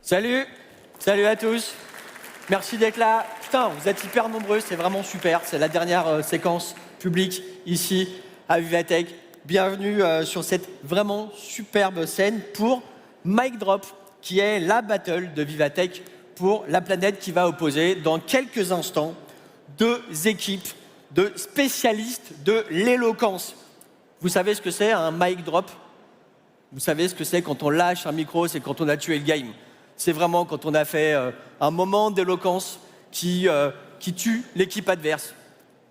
Salut, salut à tous. Merci d'être là. Putain, vous êtes hyper nombreux, c'est vraiment super. C'est la dernière séquence publique ici à Vivatech. Bienvenue sur cette vraiment superbe scène pour Mic Drop, qui est la battle de Vivatech pour la planète qui va opposer dans quelques instants deux équipes de spécialistes de l'éloquence. Vous savez ce que c'est un mic drop? Vous savez ce que c'est quand on lâche un micro? C'est quand on a tué le game. C'est vraiment quand on a fait un moment d'éloquence qui tue l'équipe adverse.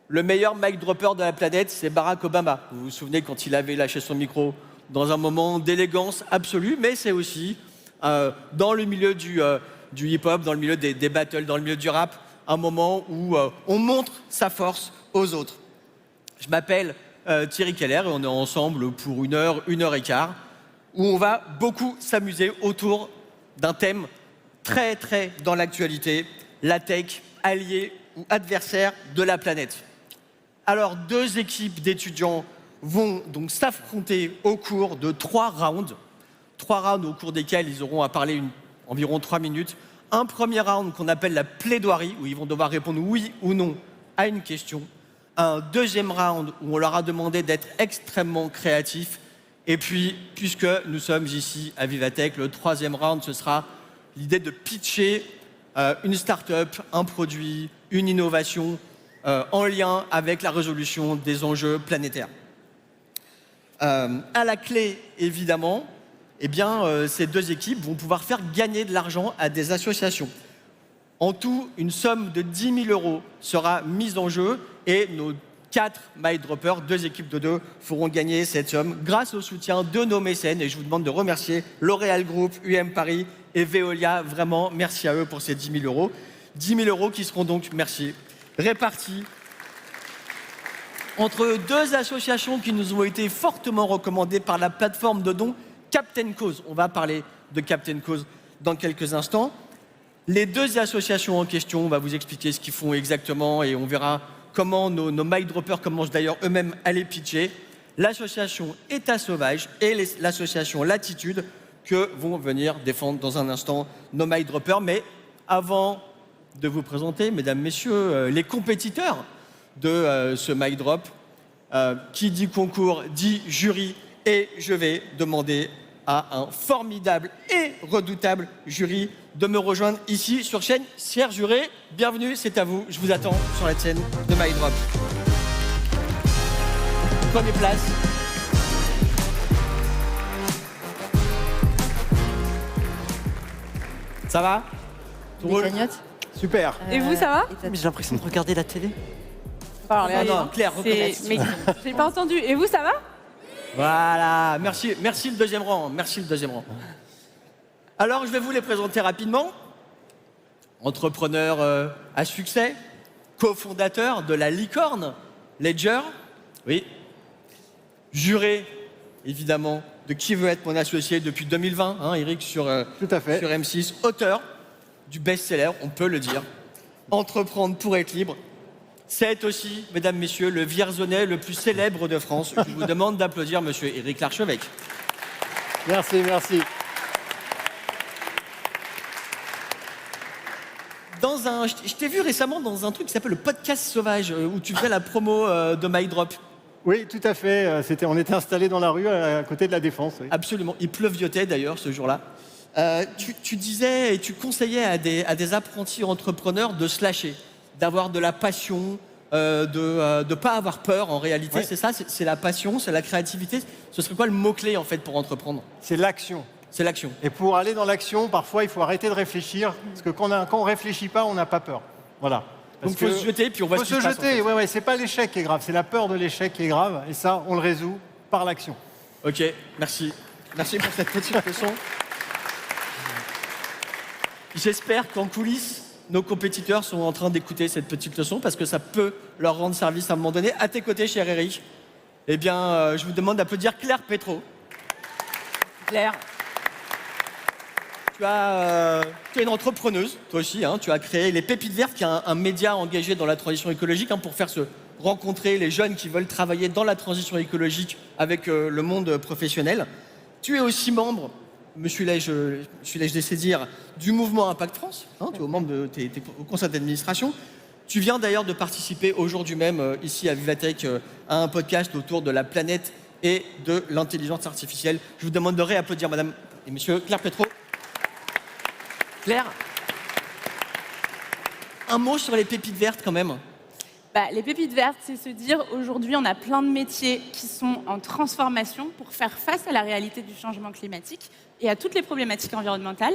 Le meilleur mic dropper de la planète, c'est Barack Obama. Vous vous souvenez quand il avait lâché son micro dans un moment d'élégance absolue, mais c'est aussi dans le milieu du hip-hop, dans le milieu des battles, dans le milieu du rap, un moment où on montre sa force aux autres. Je m'appelle Thierry Keller et on est ensemble pour une heure et quart, où on va beaucoup s'amuser autour d'un thème très dans l'actualité, la tech, allié ou adversaire de la planète. Alors, deux équipes d'étudiants vont donc s'affronter au cours de 3 rounds. 3 rounds au cours desquels ils auront à parler environ 3 minutes. Un premier round qu'on appelle la plaidoirie, où ils vont devoir répondre oui ou non à une question. Un deuxième round où on leur a demandé d'être extrêmement créatifs. Et puis, puisque nous sommes ici à Vivatech, le troisième round, ce sera l'idée de pitcher une start-up, un produit, une innovation en lien avec la résolution des enjeux planétaires. À la clé, évidemment, eh bien, ces deux équipes vont pouvoir faire gagner de l'argent à des associations. En tout, une somme de 10 000 € sera mise en jeu et nos 4 mic droppers, 2 équipes de 2, feront gagner cette somme grâce au soutien de nos mécènes. Et je vous demande de remercier L'Oréal Group, UM Paris et Veolia. Vraiment, merci à eux pour ces 10 000 €. 10 000 € qui seront donc, merci, répartis entre 2 associations qui nous ont été fortement recommandées par la plateforme de dons Captain Cause. On va parler de Captain Cause dans quelques instants. Les 2 associations en question, on va vous expliquer ce qu'ils font exactement et on verra comment nos mic droppers commencent d'ailleurs eux-mêmes à les pitcher. L'association État Sauvage et l'association Latitude que vont venir défendre dans un instant nos mic droppers. Mais avant de vous présenter, mesdames, messieurs, les compétiteurs de ce mic drop, qui dit concours dit jury, et je vais demander à un formidable et redoutable jury de me rejoindre ici sur scène. Chers jurés, bienvenue, c'est à vous. Je vous attends sur la scène de Mic Drop. Prenez place. Ça va? Tout roule? Super. Et vous, ça va? Mais j'ai l'impression de regarder la télé. Non, Claire, recommence. Mais j'ai pas entendu. Et vous, ça va? Voilà, merci le deuxième rang, merci le deuxième rang. Alors, je vais vous les présenter rapidement. Entrepreneur à succès, cofondateur de la licorne Ledger, oui. Juré, évidemment, de Qui veut être mon associé depuis 2020, hein, Eric, sur M6. Auteur du best-seller, on peut le dire. Entreprendre pour être libre. C'est aussi, mesdames, messieurs, le Vierzonais le plus célèbre de France. Je vous demande d'applaudir monsieur Éric Larchevêque. Merci. Je t'ai vu récemment dans un truc qui s'appelle le podcast sauvage, où tu faisais la promo de Mic Drop. Oui, tout à fait. On était installés dans la rue à côté de la Défense. Oui. Absolument. Il pleuviotait d'ailleurs ce jour-là. Tu disais et tu conseillais à des apprentis entrepreneurs de se lâcher, d'avoir de la passion, de ne pas avoir peur en réalité. Ouais. C'est ça, c'est la passion, c'est la créativité. Ce serait quoi le mot-clé en fait pour entreprendre? C'est l'action. C'est l'action. Et pour aller dans l'action, parfois il faut arrêter de réfléchir, parce que quand on réfléchit pas, on n'a pas peur. Voilà. Donc il faut se jeter, puis on va se jeter. En fait. Ouais, c'est pas l'échec qui est grave, c'est la peur de l'échec qui est grave, et ça, on le résout par l'action. Ok, merci. Merci pour cette petite leçon. J'espère qu'en coulisses, nos compétiteurs sont en train d'écouter cette petite leçon parce que ça peut leur rendre service à un moment donné. À tes côtés, cher Eric, eh bien, je vous demande d'applaudir Claire Pétro. Claire. Tu es une entrepreneuse, toi aussi. Hein, tu as créé Les Pépites Vertes, qui est un média engagé dans la transition écologique, hein, pour faire se rencontrer les jeunes qui veulent travailler dans la transition écologique avec le monde professionnel. Tu es aussi membre me suis-je laissé dire, du mouvement Impact France. Hein, tu es membre t'es au conseil d'administration. Tu viens d'ailleurs de participer aujourd'hui même, ici à Vivatech, à un podcast autour de la planète et de l'intelligence artificielle. Je vous demande de réapplaudir madame et monsieur Claire Pétro. Claire, un mot sur les pépites vertes quand même. Les pépites vertes, c'est se dire aujourd'hui, on a plein de métiers qui sont en transformation pour faire face à la réalité du changement climatique et à toutes les problématiques environnementales.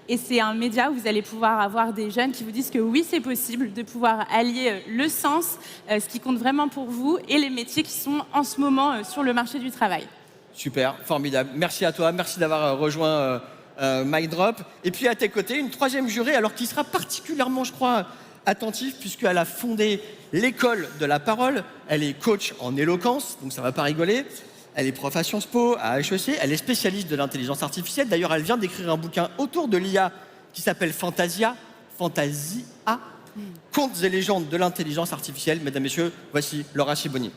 Et c'est un média où vous allez pouvoir avoir des jeunes qui vous disent que oui, c'est possible de pouvoir allier le sens, ce qui compte vraiment pour vous, et les métiers qui sont en ce moment sur le marché du travail. Super, formidable. Merci à toi, merci d'avoir rejoint Mic Drop. Et puis à tes côtés, une troisième jurée, alors qui sera particulièrement, je crois, attentive, puisqu'elle a fondé l'école de la parole. Elle est coach en éloquence, donc ça va pas rigoler. Elle est prof à Sciences Po, à HEC. Elle est spécialiste de l'intelligence artificielle. D'ailleurs, elle vient d'écrire un bouquin autour de l'IA qui s'appelle Fantasia, Contes et légendes de l'intelligence artificielle. Mesdames, Messieurs, voici Laura Chiboni.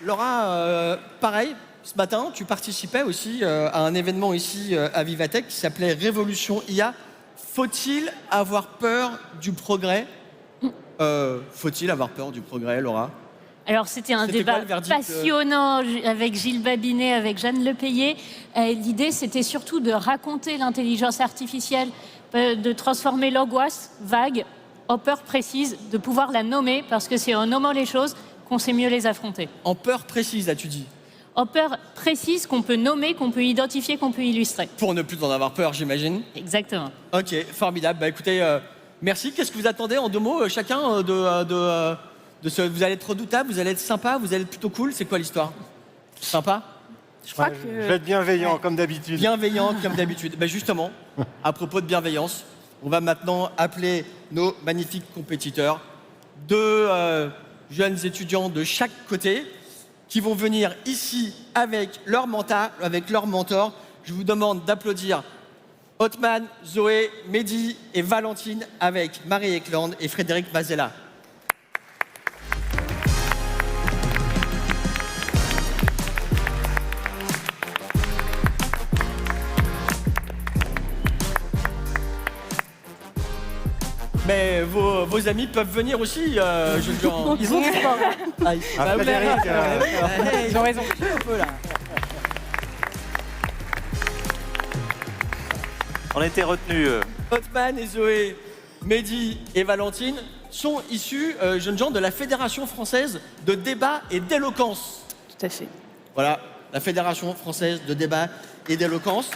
Laura, pareil, ce matin, tu participais aussi à un événement ici à Vivatech qui s'appelait Révolution IA. Faut-il avoir peur du progrès Faut-il avoir peur du progrès, Laura? Alors, c'était un débat passionnant avec Gilles Babinet, avec Jeanne Lepayet. L'idée, c'était surtout de raconter l'intelligence artificielle, de transformer l'angoisse vague en peur précise, de pouvoir la nommer, parce que c'est en nommant les choses qu'on sait mieux les affronter. En peur précise, as-tu dit? En peur précise qu'on peut nommer, qu'on peut identifier, qu'on peut illustrer. Pour ne plus en avoir peur, j'imagine. Exactement. Ok, formidable. Bah écoutez, merci. Qu'est-ce que vous attendez en 2 mots, chacun de ce... Vous allez être redoutable, vous allez être sympa, vous allez être plutôt cool. C'est quoi l'histoire? Sympa? Je crois que... Je vais être bienveillant, comme d'habitude. Bienveillant, comme d'habitude. Bah justement, à propos de bienveillance, on va maintenant appeler nos magnifiques compétiteurs, 2 jeunes étudiants de chaque côté, qui vont venir ici avec leur mentor. Je vous demande d'applaudir Othman, Zoé, Mehdi et Valentine avec Marie Eklund et Frédéric Vazella. Mais vos amis peuvent venir aussi, ils ont du sport. Frédéric, Ils ont raison. Un peu là. On a été retenus. Othman et Zoé, Mehdi et Valentine sont issus, jeunes gens, de la Fédération française de débat et d'éloquence. Tout à fait. Voilà, la Fédération française de débat et d'éloquence.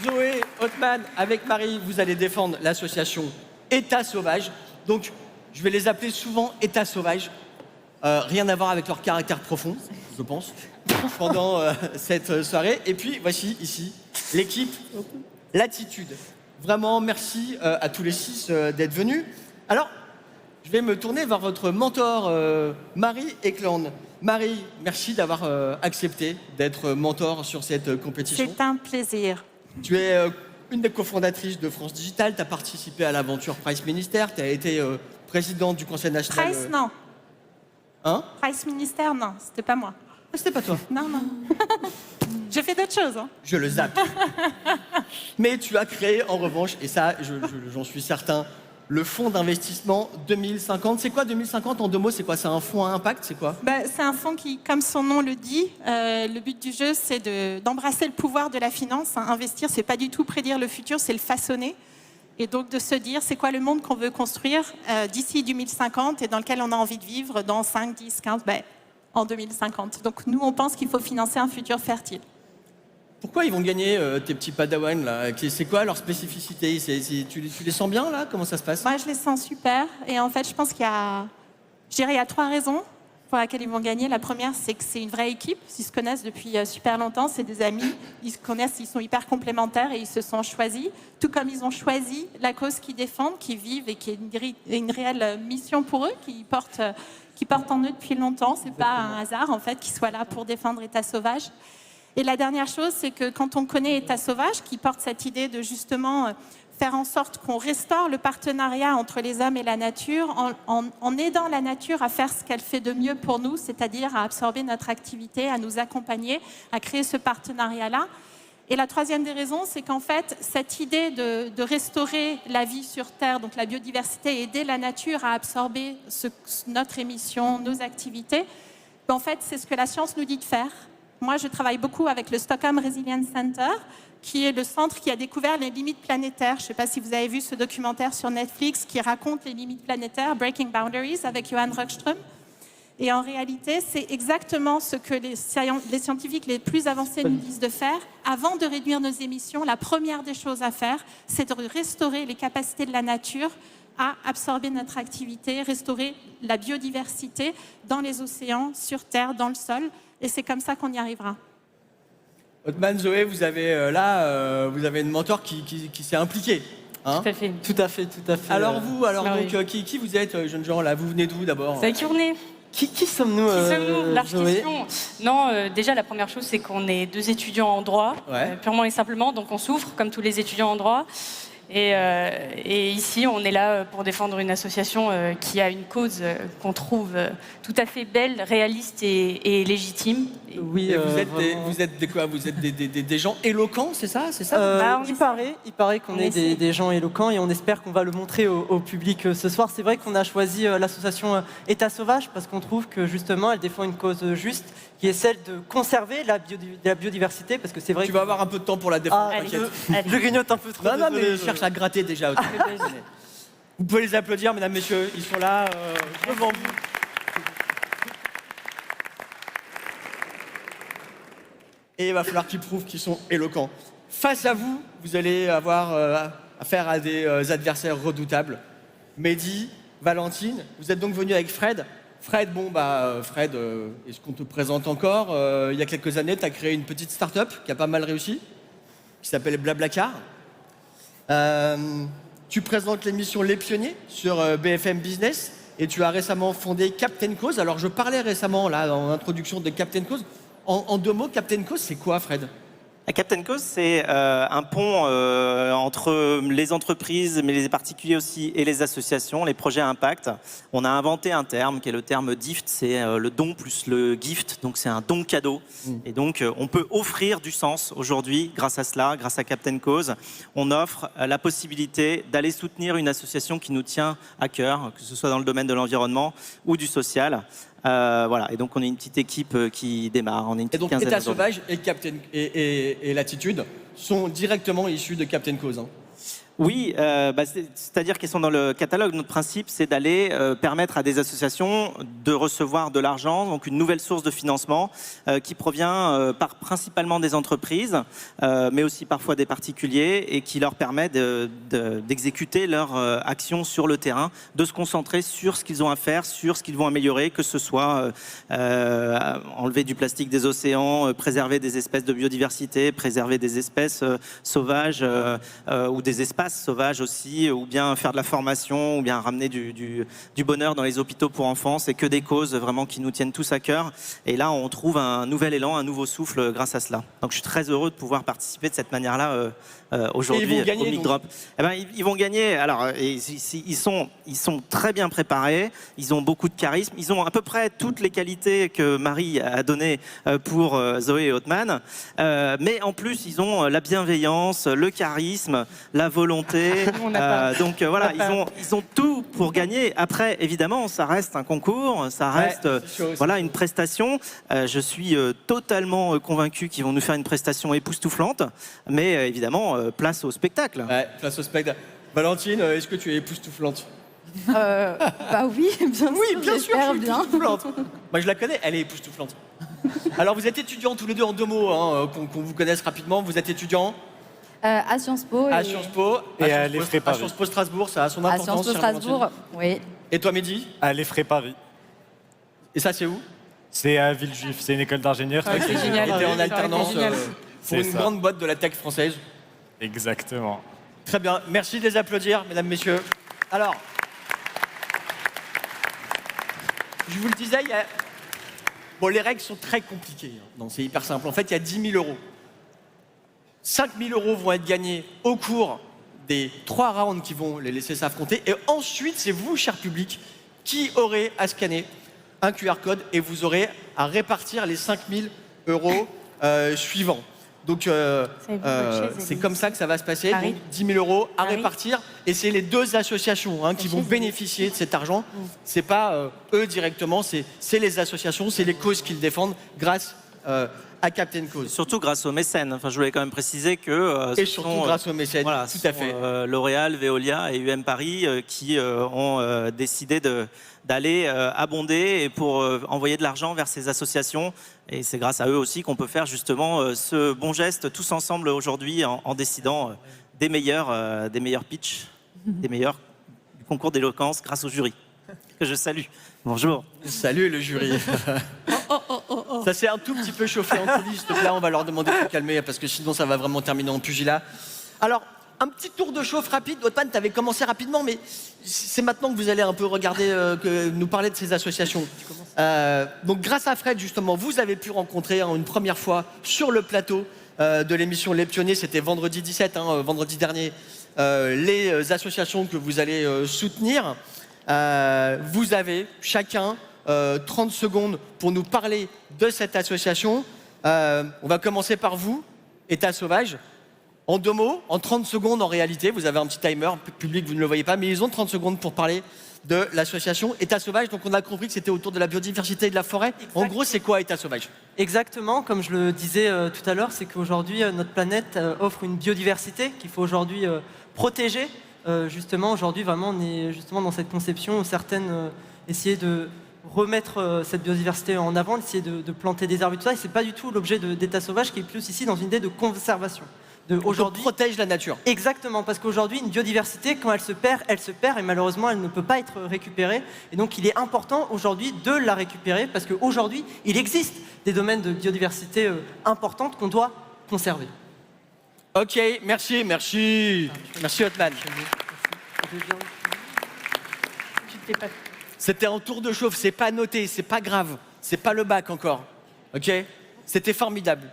Zoé, Othman, avec Marie, vous allez défendre l'association État Sauvage. Donc, je vais les appeler souvent État Sauvage. Rien à voir avec leur caractère profond, je pense, pendant cette soirée. Et puis, voici ici l'équipe Latitude. Vraiment, merci à tous les 6 d'être venus. Alors, je vais me tourner vers votre mentor, Marie Eklund. Marie, merci d'avoir accepté d'être mentor sur cette compétition. C'est un plaisir. Tu es une des cofondatrices de France Digital, tu as participé à l'aventure Price Ministère, tu as été présidente du Conseil national... Price, non. Hein? Price Ministère, non, c'était pas moi. Ah, c'était pas toi. Non, non. J'ai fait d'autres choses. Hein. Je le zappe. Mais tu as créé, en revanche, et ça, j'en suis certain, le fonds d'investissement 2050. C'est quoi 2050 en 2 mots? C'est quoi? C'est un fonds à impact? C'est quoi? C'est un fonds qui, comme son nom le dit, le but du jeu, c'est d'embrasser le pouvoir de la finance. Hein. Investir, c'est pas du tout prédire le futur, c'est le façonner. Et donc de se dire, c'est quoi le monde qu'on veut construire d'ici 2050 et dans lequel on a envie de vivre dans 5, 10, 15, en 2050. Donc nous, on pense qu'il faut financer un futur fertile. Pourquoi ils vont gagner tes petits padawans là? C'est quoi leur spécificité? Tu les sens bien là? Comment ça se passe? Moi, je les sens super. Et en fait, je pense qu'il y a 3 raisons pour lesquelles ils vont gagner. La première, c'est que c'est une vraie équipe. Ils se connaissent depuis super longtemps. C'est des amis. Ils se connaissent, ils sont hyper complémentaires et ils se sont choisis. Tout comme ils ont choisi la cause qu'ils défendent, qu'ils vivent et qui est une réelle mission pour eux, qui portent en eux depuis longtemps. C'est pas un hasard, en fait, qu'ils soient là pour défendre État Sauvage. Et la dernière chose, c'est que quand on connaît État Sauvage, qui porte cette idée de justement faire en sorte qu'on restaure le partenariat entre les hommes et la nature en aidant la nature à faire ce qu'elle fait de mieux pour nous, c'est-à-dire à absorber notre activité, à nous accompagner, à créer ce partenariat-là. Et la troisième des raisons, c'est qu'en fait, cette idée de restaurer la vie sur Terre, donc la biodiversité, et aider la nature à absorber notre émission, nos activités, en fait, c'est ce que la science nous dit de faire. Moi, je travaille beaucoup avec le Stockholm Resilience Center, qui est le centre qui a découvert les limites planétaires. Je ne sais pas si vous avez vu ce documentaire sur Netflix qui raconte les limites planétaires, Breaking Boundaries, avec Johan Rockström. Et en réalité, c'est exactement ce que les scientifiques les plus avancés nous disent de faire. Avant de réduire nos émissions, la première des choses à faire, c'est de restaurer les capacités de la nature à absorber notre activité, restaurer la biodiversité dans les océans, sur Terre, dans le sol. Et c'est comme ça qu'on y arrivera. Othman, Zoé, vous avez vous avez une mentor qui s'est impliquée. Hein? Tout à fait. Tout à fait, tout à fait. Alors vous, oui. donc, qui vous êtes, jeunes gens là? Vous venez d'où d'abord? C'est avec qui on est? Qui sommes-nous, Large Zoé? question. Non, déjà, la première chose, c'est qu'on est 2 étudiants en droit, Ouais. purement et simplement. Donc, on souffre, comme tous les étudiants en droit. Et ici, on est là pour défendre une association qui a une cause qu'on trouve tout à fait belle, réaliste et légitime. Oui, Et vraiment. vous êtes quoi? Vous êtes des gens éloquents, c'est ça? Il paraît qu'on est des gens éloquents et on espère qu'on va le montrer au public ce soir. C'est vrai qu'on a choisi l'association État Sauvage parce qu'on trouve que justement elle défend une cause juste qui est celle de conserver la biodiversité parce que c'est vrai Tu vas avoir un peu de temps pour la défendre, Ah, t'inquiète. je grignote un peu trop. Non, mais désolé, je cherche à gratter déjà. Vous pouvez les applaudir, mesdames, messieurs. Ils sont là devant vous. Et il va falloir qu'ils prouvent qu'ils sont éloquents. Face à vous, vous allez avoir affaire à des adversaires redoutables. Mehdi, Valentine, vous êtes donc venu avec Fred. Fred, Fred, est-ce qu'on te présente encore? Il y a quelques années, tu as créé une petite start-up qui a pas mal réussi, qui s'appelle Blablacar. Tu présentes l'émission Les Pionniers sur BFM Business et tu as récemment fondé Captain Cause. Alors je parlais récemment là en introduction de Captain Cause. En 2 mots, Captain Cause, c'est quoi, Fred? La Captain Cause, c'est un pont entre les entreprises, mais les particuliers aussi, et les associations, les projets à impact. On a inventé un terme qui est le terme DIFT, c'est le don plus le gift, donc c'est un don cadeau. Et donc, on peut offrir du sens aujourd'hui grâce à cela, grâce à Captain Cause. On offre la possibilité d'aller soutenir une association qui nous tient à cœur, que ce soit dans le domaine de l'environnement ou du social. Voilà, et donc on est une petite équipe qui démarre. On est une petite Et donc quinzaine État aujourd'hui. Sauvage et Captain et Latitude sont directement issus de Captain Cause. Hein. Oui, c'est-à-dire qu'ils sont dans le catalogue. Notre principe, c'est d'aller permettre à des associations de recevoir de l'argent, donc une nouvelle source de financement qui provient principalement des entreprises, mais aussi parfois des particuliers, et qui leur permet d'exécuter leur action sur le terrain, de se concentrer sur ce qu'ils ont à faire, sur ce qu'ils vont améliorer, que ce soit enlever du plastique des océans, préserver des espèces de biodiversité, préserver des espèces sauvages ou des espaces sauvages aussi, ou bien faire de la formation, ou bien ramener du bonheur dans les hôpitaux pour enfants. C'est que des causes vraiment qui nous tiennent tous à cœur. Et là, on trouve un nouvel élan, un nouveau souffle grâce à cela. Donc je suis très heureux de pouvoir participer de cette manière-là aujourd'hui au Mic Drop. Ils vont gagner. Alors, ils sont très bien préparés, ils ont beaucoup de charisme, ils ont à peu près toutes les qualités que Marie a données pour Zoé et Othman. Mais en plus, ils ont la bienveillance, le charisme, la volonté. Donc voilà, ils ont tout pour gagner. Après, évidemment, ça reste un concours, ça reste voilà, une prestation. Je suis totalement convaincu qu'ils vont nous faire une prestation époustouflante. Mais évidemment, place au spectacle. Ouais, place au spectacle. Valentine, est-ce que tu es époustouflante? Bah oui, bien sûr. Oui, bien sûr, j'espère je suis bien. époustouflante. Moi, je la connais, elle est époustouflante. Alors, vous êtes étudiants tous les deux en 2 mots, hein, qu'on vous connaisse rapidement. Vous êtes étudiants À Sciences Po. à Sciences Po. Et à Sciences Po- l'EFRE à Paris. Sciences Po Strasbourg, ça a son À importance. Sciences Po chère Valentine. Strasbourg, oui. Et toi, Mehdi? À l'EFRE Paris. Et ça, c'est où? C'est à Villejuif, c'est une école d'ingénieurs. Ouais, c'est génial. Était en Ça aurait été alternance génial. pour C'est une ça. grande boîte de la tech française. Exactement. Très bien, merci de les applaudir, mesdames, messieurs. Alors, je vous le disais, bon, les règles sont très compliquées. Hein. Non, c'est hyper simple. En fait, il y a 10 000 euros. 5 000 euros vont être gagnés au cours des 3 rounds qui vont les laisser s'affronter. Et ensuite, c'est vous, cher public, qui aurez à scanner un QR code et vous aurez à répartir les 5 000 € suivants. Donc, c'est comme ça que ça va se passer. Donc, 10 000 € à répartir. Et c'est les 2 associations qui vont bénéficier de cet argent. C'est pas eux directement, c'est les associations, c'est les causes qu'ils défendent grâce à Captain Cause. Surtout grâce aux mécènes. Enfin, je voulais quand même préciser que... et surtout grâce aux mécènes, voilà, tout à fait. L'Oréal, Veolia et UM Paris qui ont décidé d'aller abonder et pour envoyer de l'argent vers ces associations. Et c'est grâce à eux aussi qu'on peut faire justement ce bon geste tous ensemble aujourd'hui en décidant des meilleurs pitchs, des meilleurs du concours d'éloquence grâce au jury, que je salue. Bonjour. Salut le jury. Ça s'est un tout petit peu chauffé en coulisses, donc là on va leur demander de se calmer parce que sinon ça va vraiment terminer en pugilat. Alors, un petit tour de chauffe rapide. Otman, tu avais commencé rapidement, mais c'est maintenant que vous allez un peu regarder, nous parler de ces associations. Donc grâce à Fred, justement, vous avez pu rencontrer une première fois sur le plateau de l'émission Les Pionniers, c'était vendredi 17, vendredi dernier, les associations que vous allez soutenir. Vous avez chacun 30 secondes pour nous parler de cette association. On va commencer par vous, État Sauvage. En 2 mots, en 30 secondes en réalité, vous avez un petit timer, public vous ne le voyez pas, mais ils ont 30 secondes pour parler de l'association État Sauvage. Donc on a compris que c'était autour de la biodiversité et de la forêt. Exactement. En gros, c'est quoi État Sauvage? Exactement, comme je le disais tout à l'heure, c'est qu'aujourd'hui notre planète offre une biodiversité qu'il faut aujourd'hui protéger. Justement, aujourd'hui, vraiment, on est justement dans cette conception où certaines essayer de remettre cette biodiversité en avant, essayer de planter des arbres et tout ça. Et c'est pas du tout l'objet d'État Sauvage qui est plus ici dans une idée de conservation. Aujourd'hui, protège la nature. Exactement, parce qu'aujourd'hui, une biodiversité, quand elle se perd et malheureusement, elle ne peut pas être récupérée. Et donc, il est important aujourd'hui de la récupérer parce qu'aujourd'hui, il existe des domaines de biodiversité importantes qu'on doit conserver. Ok, merci Otman. C'était en tour de chauffe, c'est pas noté, c'est pas grave, c'est pas le bac encore. Ok, c'était formidable.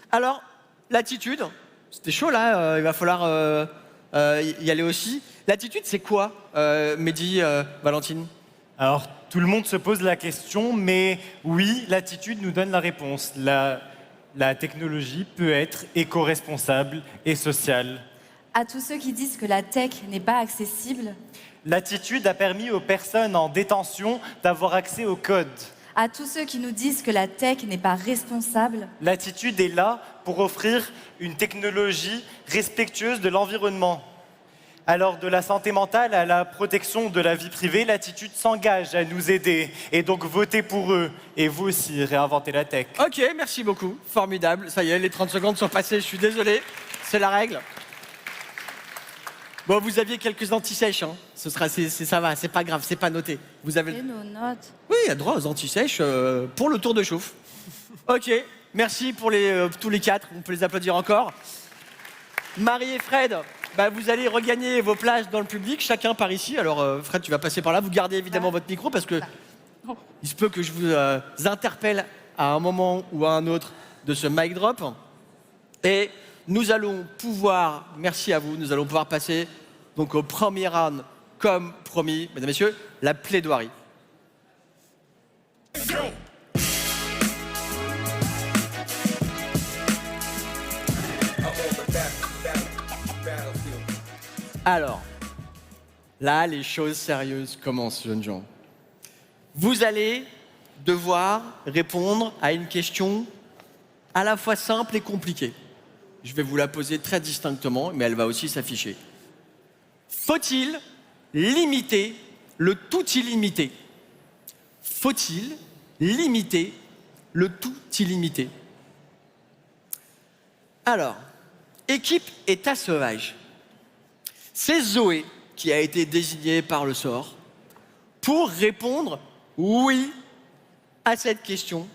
Alors, l'attitude. C'était chaud là, il va falloir y aller aussi. L'attitude, c'est quoi, Mehdi, Valentine? Alors, tout le monde se pose la question, mais oui, l'attitude nous donne la réponse. La technologie peut être éco-responsable et sociale. À tous ceux qui disent que la tech n'est pas accessible. L'attitude a permis aux personnes en détention d'avoir accès au code. À tous ceux qui nous disent que la tech n'est pas responsable. L'attitude est là pour offrir une technologie respectueuse de l'environnement. Alors, de la santé mentale à la protection de la vie privée, l'attitude s'engage à nous aider. Et donc, votez pour eux. Et vous aussi, réinventez la tech. Ok, merci beaucoup. Formidable. Ça y est, les 30 secondes sont passées. Je suis désolé. C'est la règle. Bon, vous aviez quelques anti-sèches. Ça va, c'est pas grave, c'est pas noté. Vous avez... Et nos notes. Oui, il y a droit aux anti-sèches pour le tour de chauffe. Ok, merci pour tous les 4. On peut les applaudir encore. Marie et Fred, vous allez regagner vos places dans le public, chacun par ici. Alors, Fred, tu vas passer par là. Vous gardez évidemment votre micro parce que il se peut que je vous interpelle à un moment ou à un autre de ce mic drop. Et nous allons pouvoir, merci à vous, nous allons pouvoir passer donc au premier round, comme promis, mesdames et messieurs, la plaidoirie. Alors, là, les choses sérieuses commencent, jeunes gens. Vous allez devoir répondre à une question à la fois simple et compliquée. Je vais vous la poser très distinctement, mais elle va aussi s'afficher. Faut-il limiter le tout illimité? Faut-il limiter le tout illimité? Alors, équipe État Sauvage. C'est Zoé qui a été désignée par le sort pour répondre oui à cette question.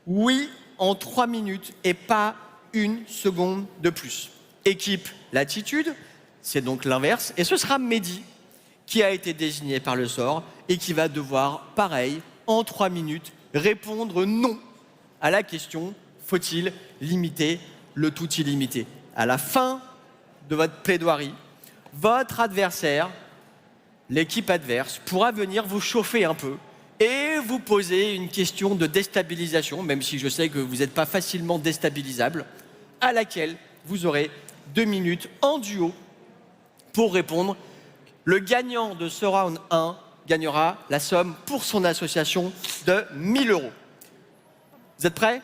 Oui en 3 minutes et pas 1 seconde de plus. Équipe Latitude, c'est donc l'inverse. Et ce sera Mehdi qui a été désigné par le sort et qui va devoir, pareil, en 3 minutes, répondre non à la question faut-il limiter le tout illimité? À la fin de votre plaidoirie, votre adversaire, l'équipe adverse, pourra venir vous chauffer un peu et vous poser une question de déstabilisation, même si je sais que vous n'êtes pas facilement déstabilisable, à laquelle vous aurez 2 minutes en duo pour répondre. Le gagnant de ce round 1 gagnera la somme pour son association de 1 000 €. Vous êtes prêts?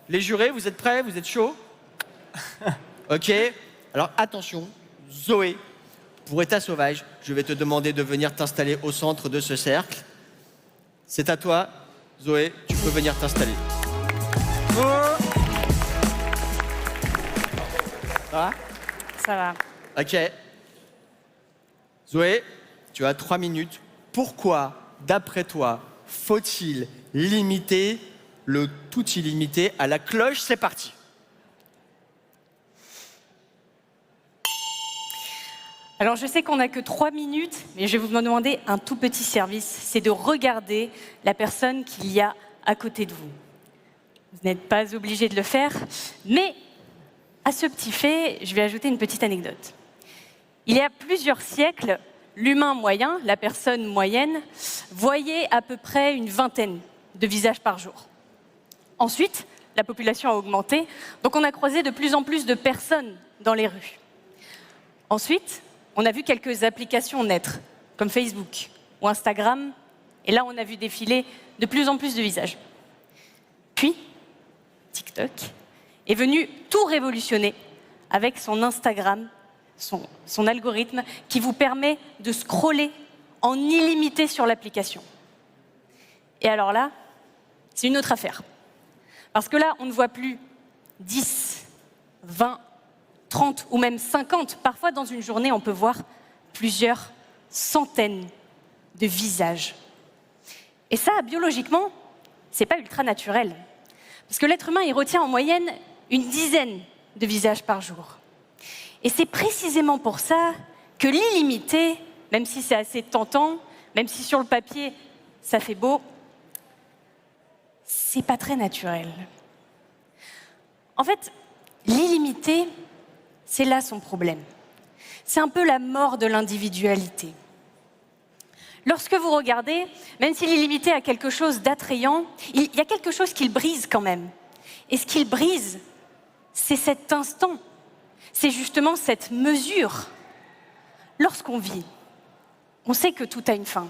Les jurés, vous êtes prêts? Vous êtes chauds? Ok. Alors attention, Zoé, pour État sauvage, je vais te demander de venir t'installer au centre de ce cercle. C'est à toi, Zoé, tu peux venir t'installer. Ça va? Ça va. Ok. Zoé, tu as 3 minutes. Pourquoi, d'après toi, faut-il limiter le tout illimité à la cloche? C'est parti. Alors je sais qu'on n'a que 3 minutes, mais je vais vous demander un tout petit service, c'est de regarder la personne qu'il y a à côté de vous. Vous n'êtes pas obligé de le faire, mais à ce petit fait, je vais ajouter une petite anecdote. Il y a plusieurs siècles, l'humain moyen, la personne moyenne, voyait à peu près une vingtaine de visages par jour. Ensuite, la population a augmenté, donc on a croisé de plus en plus de personnes dans les rues. Ensuite, on a vu quelques applications naître, comme Facebook ou Instagram, et là on a vu défiler de plus en plus de visages. Puis, TikTok est venu tout révolutionner avec son Instagram, son algorithme, qui vous permet de scroller en illimité sur l'application. Et alors là, c'est une autre affaire. Parce que là, on ne voit plus 10, 20, 30 ou même 50. Parfois, dans une journée, on peut voir plusieurs centaines de visages. Et ça, biologiquement, c'est pas ultra naturel. Parce que l'être humain, il retient en moyenne une dizaine de visages par jour. Et c'est précisément pour ça que l'illimité, même si c'est assez tentant, même si sur le papier, ça fait beau, c'est pas très naturel. En fait, l'illimité, c'est là son problème. C'est un peu la mort de l'individualité. Lorsque vous regardez, même si l'illimité a quelque chose d'attrayant, il y a quelque chose qu'il brise quand même. Et ce qu'il brise, c'est cet instant. C'est justement cette mesure. Lorsqu'on vit, on sait que tout a une fin.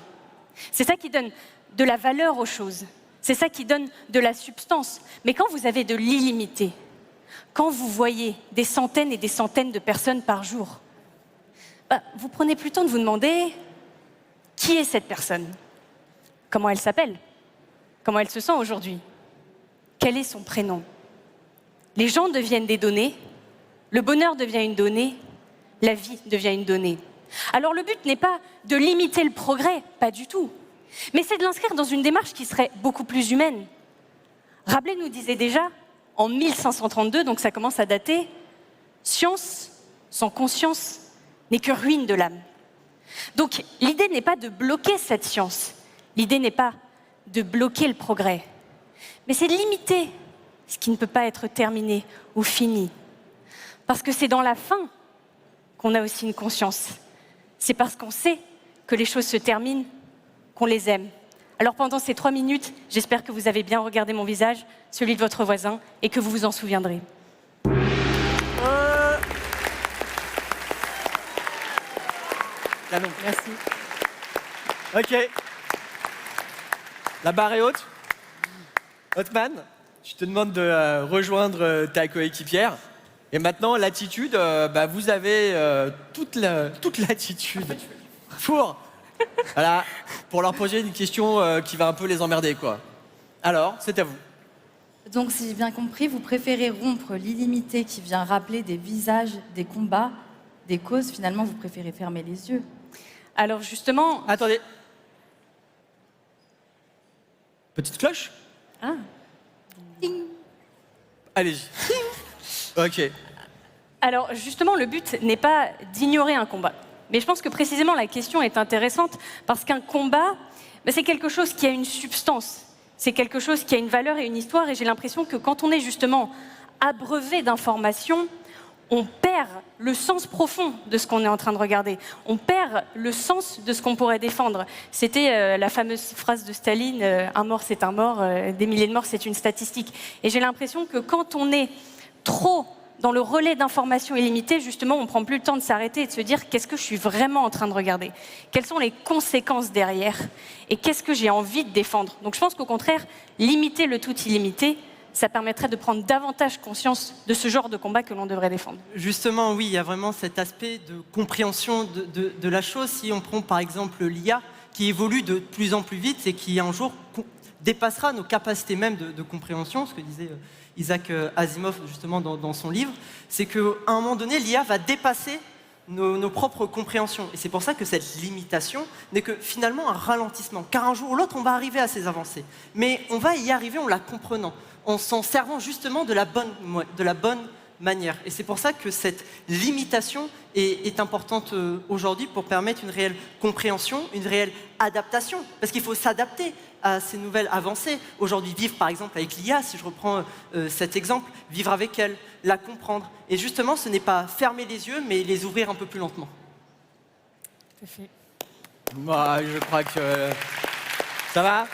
C'est ça qui donne de la valeur aux choses. C'est ça qui donne de la substance. Mais quand vous avez de l'illimité, quand vous voyez des centaines et des centaines de personnes par jour, vous prenez plus le temps de vous demander qui est cette personne? Comment elle s'appelle? Comment elle se sent aujourd'hui? Quel est son prénom? Les gens deviennent des données, le bonheur devient une donnée, la vie devient une donnée. Alors le but n'est pas de limiter le progrès, pas du tout, mais c'est de l'inscrire dans une démarche qui serait beaucoup plus humaine. Rabelais nous disait déjà, en 1532, donc ça commence à dater, « Science sans conscience n'est que ruine de l'âme ». Donc l'idée n'est pas de bloquer cette science, l'idée n'est pas de bloquer le progrès, mais c'est de limiter ce qui ne peut pas être terminé ou fini. Parce que c'est dans la fin qu'on a aussi une conscience. C'est parce qu'on sait que les choses se terminent qu'on les aime. Alors pendant ces 3 minutes, j'espère que vous avez bien regardé mon visage, celui de votre voisin, et que vous vous en souviendrez. Canon. Merci. Ok. La barre est haute. Hotman, je te demande de rejoindre ta coéquipière. Et maintenant, l'attitude, vous avez toute l'attitude pour leur poser une question qui va un peu les emmerder, quoi. Alors, c'est à vous. Donc, si j'ai bien compris, vous préférez rompre l'illimité qui vient rappeler des visages, des combats, des causes. Finalement, vous préférez fermer les yeux. Alors justement... Attendez. Petite cloche? Ah. Ding. Allez-y. Ok. Alors justement, le but n'est pas d'ignorer un combat. Mais je pense que précisément la question est intéressante parce qu'un combat, c'est quelque chose qui a une substance. C'est quelque chose qui a une valeur et une histoire. Et j'ai l'impression que quand on est justement abreuvé d'informations, on perd le sens profond de ce qu'on est en train de regarder. On perd le sens de ce qu'on pourrait défendre. C'était la fameuse phrase de Staline, un mort c'est un mort, des milliers de morts c'est une statistique. Et j'ai l'impression que quand on est trop dans le relais d'informations illimitées, justement, on ne prend plus le temps de s'arrêter et de se dire qu'est-ce que je suis vraiment en train de regarder? Quelles sont les conséquences derrière? Et qu'est-ce que j'ai envie de défendre? Donc je pense qu'au contraire, limiter le tout illimité, ça permettrait de prendre davantage conscience de ce genre de combat que l'on devrait défendre. Justement, oui, il y a vraiment cet aspect de compréhension de la chose. Si on prend par exemple l'IA, qui évolue de plus en plus vite et qui un jour dépassera nos capacités même de compréhension, ce que disait Isaac Asimov justement dans son livre, c'est qu'à un moment donné, l'IA va dépasser nos propres compréhensions. Et c'est pour ça que cette limitation n'est que finalement un ralentissement. Car un jour ou l'autre, on va arriver à ces avancées. Mais on va y arriver en la comprenant, en s'en servant justement de la bonne manière. Et c'est pour ça que cette limitation est importante aujourd'hui pour permettre une réelle compréhension, une réelle adaptation. Parce qu'il faut s'adapter à ces nouvelles avancées. Aujourd'hui, vivre par exemple avec l'IA, si je reprends cet exemple, vivre avec elle, la comprendre. Et justement, ce n'est pas fermer les yeux, mais les ouvrir un peu plus lentement. Tout à fait. Je crois que ça va.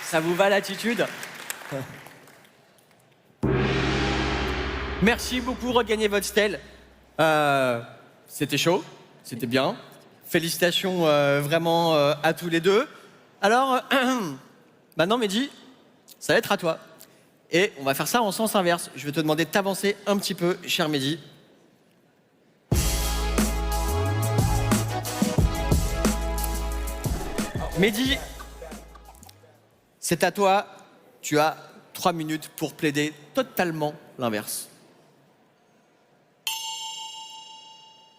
Ça vous va l'attitude? Merci beaucoup, regagnez votre stèle. C'était chaud, c'était bien. Félicitations vraiment à tous les deux. Alors, maintenant Mehdi, ça va être à toi. Et on va faire ça en sens inverse. Je vais te demander de t'avancer un petit peu, cher Mehdi. Mehdi, c'est à toi. Tu as 3 minutes pour plaider totalement l'inverse.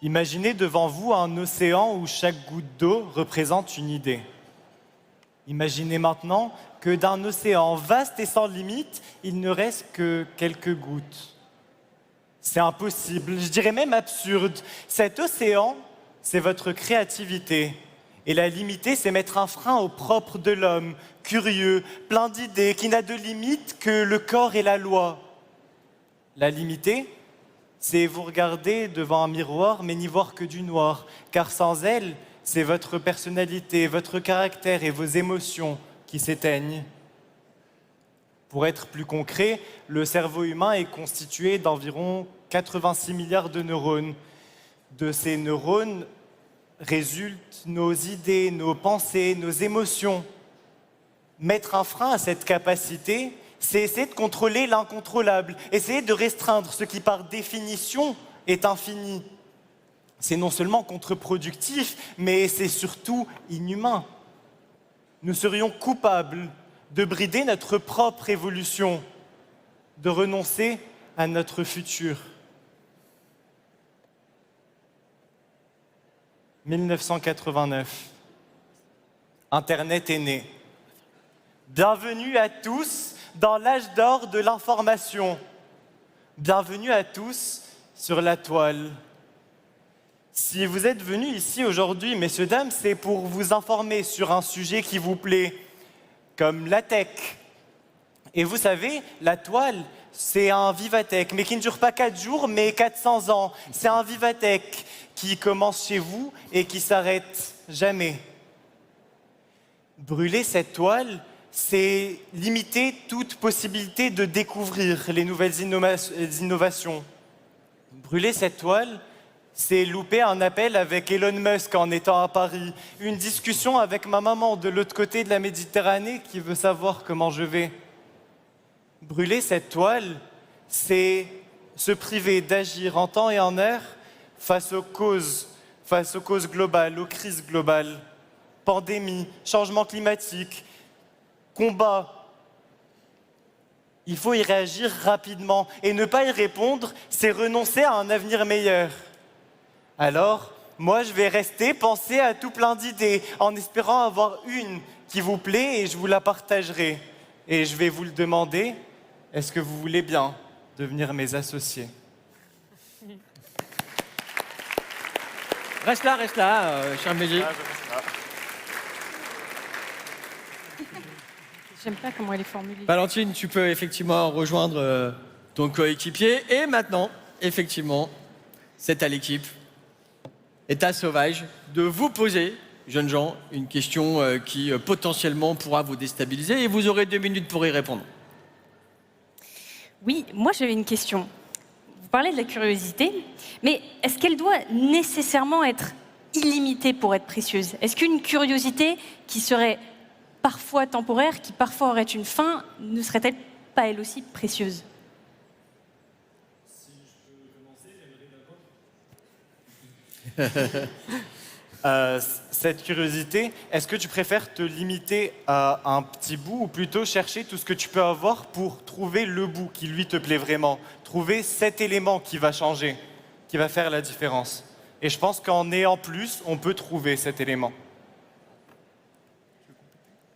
Imaginez devant vous un océan où chaque goutte d'eau représente une idée. Imaginez maintenant que d'un océan vaste et sans limite, il ne reste que quelques gouttes. C'est impossible, je dirais même absurde. Cet océan, c'est votre créativité. Et la limiter, c'est mettre un frein au propre de l'homme, curieux, plein d'idées, qui n'a de limite que le corps et la loi. La limiter, c'est vous regarder devant un miroir, mais n'y voir que du noir, car sans elle, c'est votre personnalité, votre caractère et vos émotions qui s'éteignent. Pour être plus concret, le cerveau humain est constitué d'environ 86 milliards de neurones. De ces neurones résultent nos idées, nos pensées, nos émotions. Mettre un frein à cette capacité, c'est essayer de contrôler l'incontrôlable, essayer de restreindre ce qui par définition est infini. C'est non seulement contre-productif, mais c'est surtout inhumain. Nous serions coupables de brider notre propre évolution, de renoncer à notre futur. 1989, Internet est né. Bienvenue à tous dans l'âge d'or de l'information. Bienvenue à tous sur la toile. Si vous êtes venus ici aujourd'hui, messieurs, dames, c'est pour vous informer sur un sujet qui vous plaît, comme la tech. Et vous savez, la toile, c'est un vivatech, mais qui ne dure pas 4 jours, mais 400 ans. C'est un vivatech qui commence chez vous et qui s'arrête jamais. Brûler cette toile, c'est limiter toute possibilité de découvrir les nouvelles innovations. Brûler cette toile, c'est louper un appel avec Elon Musk en étant à Paris, une discussion avec ma maman de l'autre côté de la Méditerranée qui veut savoir comment je vais. Brûler cette toile, c'est se priver d'agir en temps et en heure face aux causes globales, aux crises globales, pandémie, changement climatique, combat. Il faut y réagir rapidement et ne pas y répondre, c'est renoncer à un avenir meilleur. Alors, moi, je vais rester penser à tout plein d'idées en espérant avoir une qui vous plaît et je vous la partagerai. Et je vais vous le demander, est-ce que vous voulez bien devenir mes associés? Reste là, cher Mehdi. J'aime pas comment elle est formulée. Valentine, tu peux effectivement rejoindre ton coéquipier. Et maintenant, effectivement, c'est à l'équipe État sauvage de vous poser, jeunes gens, une question qui potentiellement pourra vous déstabiliser et vous aurez 2 minutes pour y répondre. Oui, moi j'avais une question. Vous parlez de la curiosité, mais est-ce qu'elle doit nécessairement être illimitée pour être précieuse? Est-ce qu'une curiosité qui serait parfois temporaire, qui parfois aurait une fin, ne serait-elle pas elle aussi précieuse? Cette curiosité, est-ce que tu préfères te limiter à un petit bout ou plutôt chercher tout ce que tu peux avoir pour trouver le bout qui lui te plaît vraiment, trouver cet élément qui va changer, qui va faire la différence? Et je pense qu'en ayant plus, on peut trouver cet élément.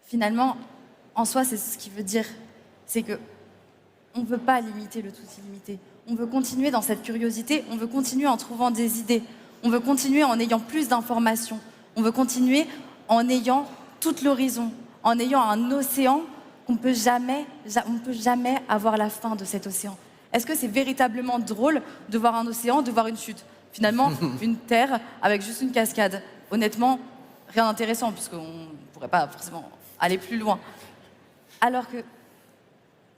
Finalement, en soi, c'est ce qu'il veut dire. C'est que on ne veut pas limiter le tout illimité. On veut continuer dans cette curiosité, on veut continuer en trouvant des idées. On veut continuer en ayant plus d'informations. On veut continuer en ayant tout l'horizon, en ayant un océan qu'on ne peut jamais avoir la fin de cet océan. Est-ce que c'est véritablement drôle de voir un océan, de voir une chute? Finalement, une terre avec juste une cascade. Honnêtement, rien d'intéressant, puisqu'on ne pourrait pas forcément aller plus loin. Alors que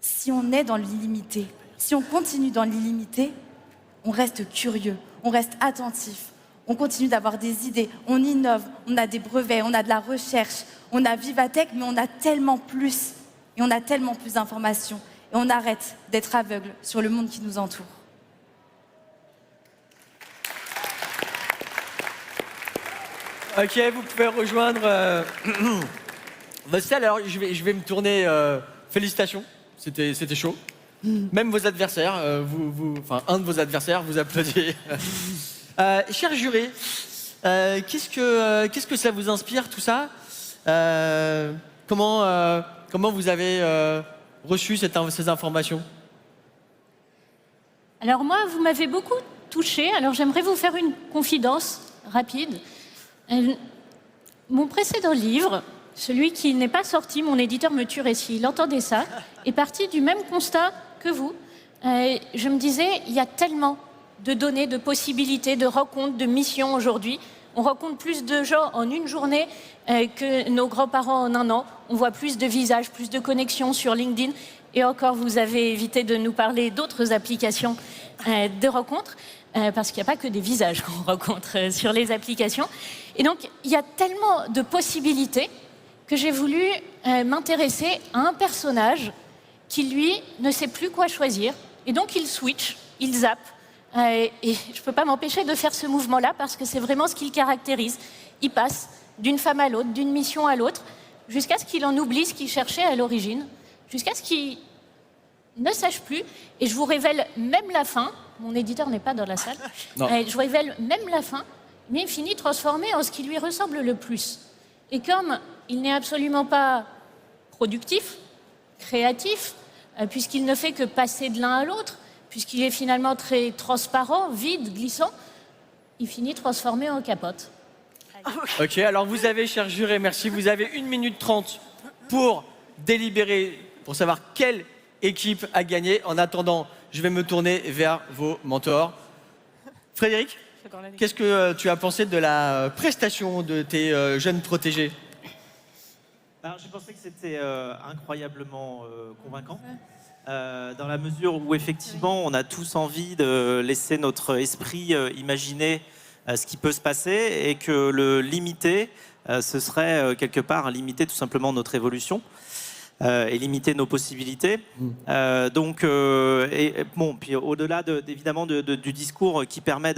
si on est dans l'illimité, si on continue dans l'illimité, on reste curieux, on reste attentif. On continue d'avoir des idées, on innove, on a des brevets, on a de la recherche, on a Vivatech, mais on a tellement plus. Et on a tellement plus d'informations. Et on arrête d'être aveugle sur le monde qui nous entoure. Ok, vous pouvez rejoindre votre salle. Alors, je vais me tourner. Félicitations, c'était chaud. Même vos adversaires, enfin, un de vos adversaires vous applaudit. Cher jury, qu'est-ce que ça vous inspire tout ça? Comment vous avez reçu ces informations? Alors moi, vous m'avez beaucoup touchée. Alors j'aimerais vous faire une confidence rapide. Mon précédent livre, celui qui n'est pas sorti, mon éditeur me tuerait s'il entendait ça, est parti du même constat que vous. Je me disais, il y a tellement de données, de possibilités, de rencontres, de missions aujourd'hui. On rencontre plus de gens en une journée que nos grands-parents en un an. On voit plus de visages, plus de connexions sur LinkedIn. Et encore, vous avez évité de nous parler d'autres applications de rencontres, parce qu'il n'y a pas que des visages qu'on rencontre sur les applications. Et donc, il y a tellement de possibilités que j'ai voulu m'intéresser à un personnage qui, lui, ne sait plus quoi choisir. Et donc, il switch, il zappe. Et je ne peux pas m'empêcher de faire ce mouvement-là parce que c'est vraiment ce qui le caractérise. Il passe d'une femme à l'autre, d'une mission à l'autre, jusqu'à ce qu'il en oublie ce qu'il cherchait à l'origine, jusqu'à ce qu'il ne sache plus. Et je vous révèle même la fin. Mon éditeur n'est pas dans la salle. Je vous révèle même la fin, mais il finit transformé en ce qui lui ressemble le plus. Et comme il n'est absolument pas productif, créatif, puisqu'il ne fait que passer de l'un à l'autre, puisqu'il est finalement très transparent, vide, glissant, il finit transformé en capote. Ok, alors vous avez, cher juré, merci, vous avez 1 minute 30 pour délibérer, pour savoir quelle équipe a gagné. En attendant, je vais me tourner vers vos mentors. Frédéric, qu'est-ce que tu as pensé de la prestation de tes jeunes protégés? Alors, j'ai pensé que c'était incroyablement convaincant. Dans la mesure où effectivement on a tous envie de laisser notre esprit imaginer ce qui peut se passer et que le limiter, ce serait quelque part limiter tout simplement notre évolution et limiter nos possibilités. Puis au-delà évidemment du discours qui permet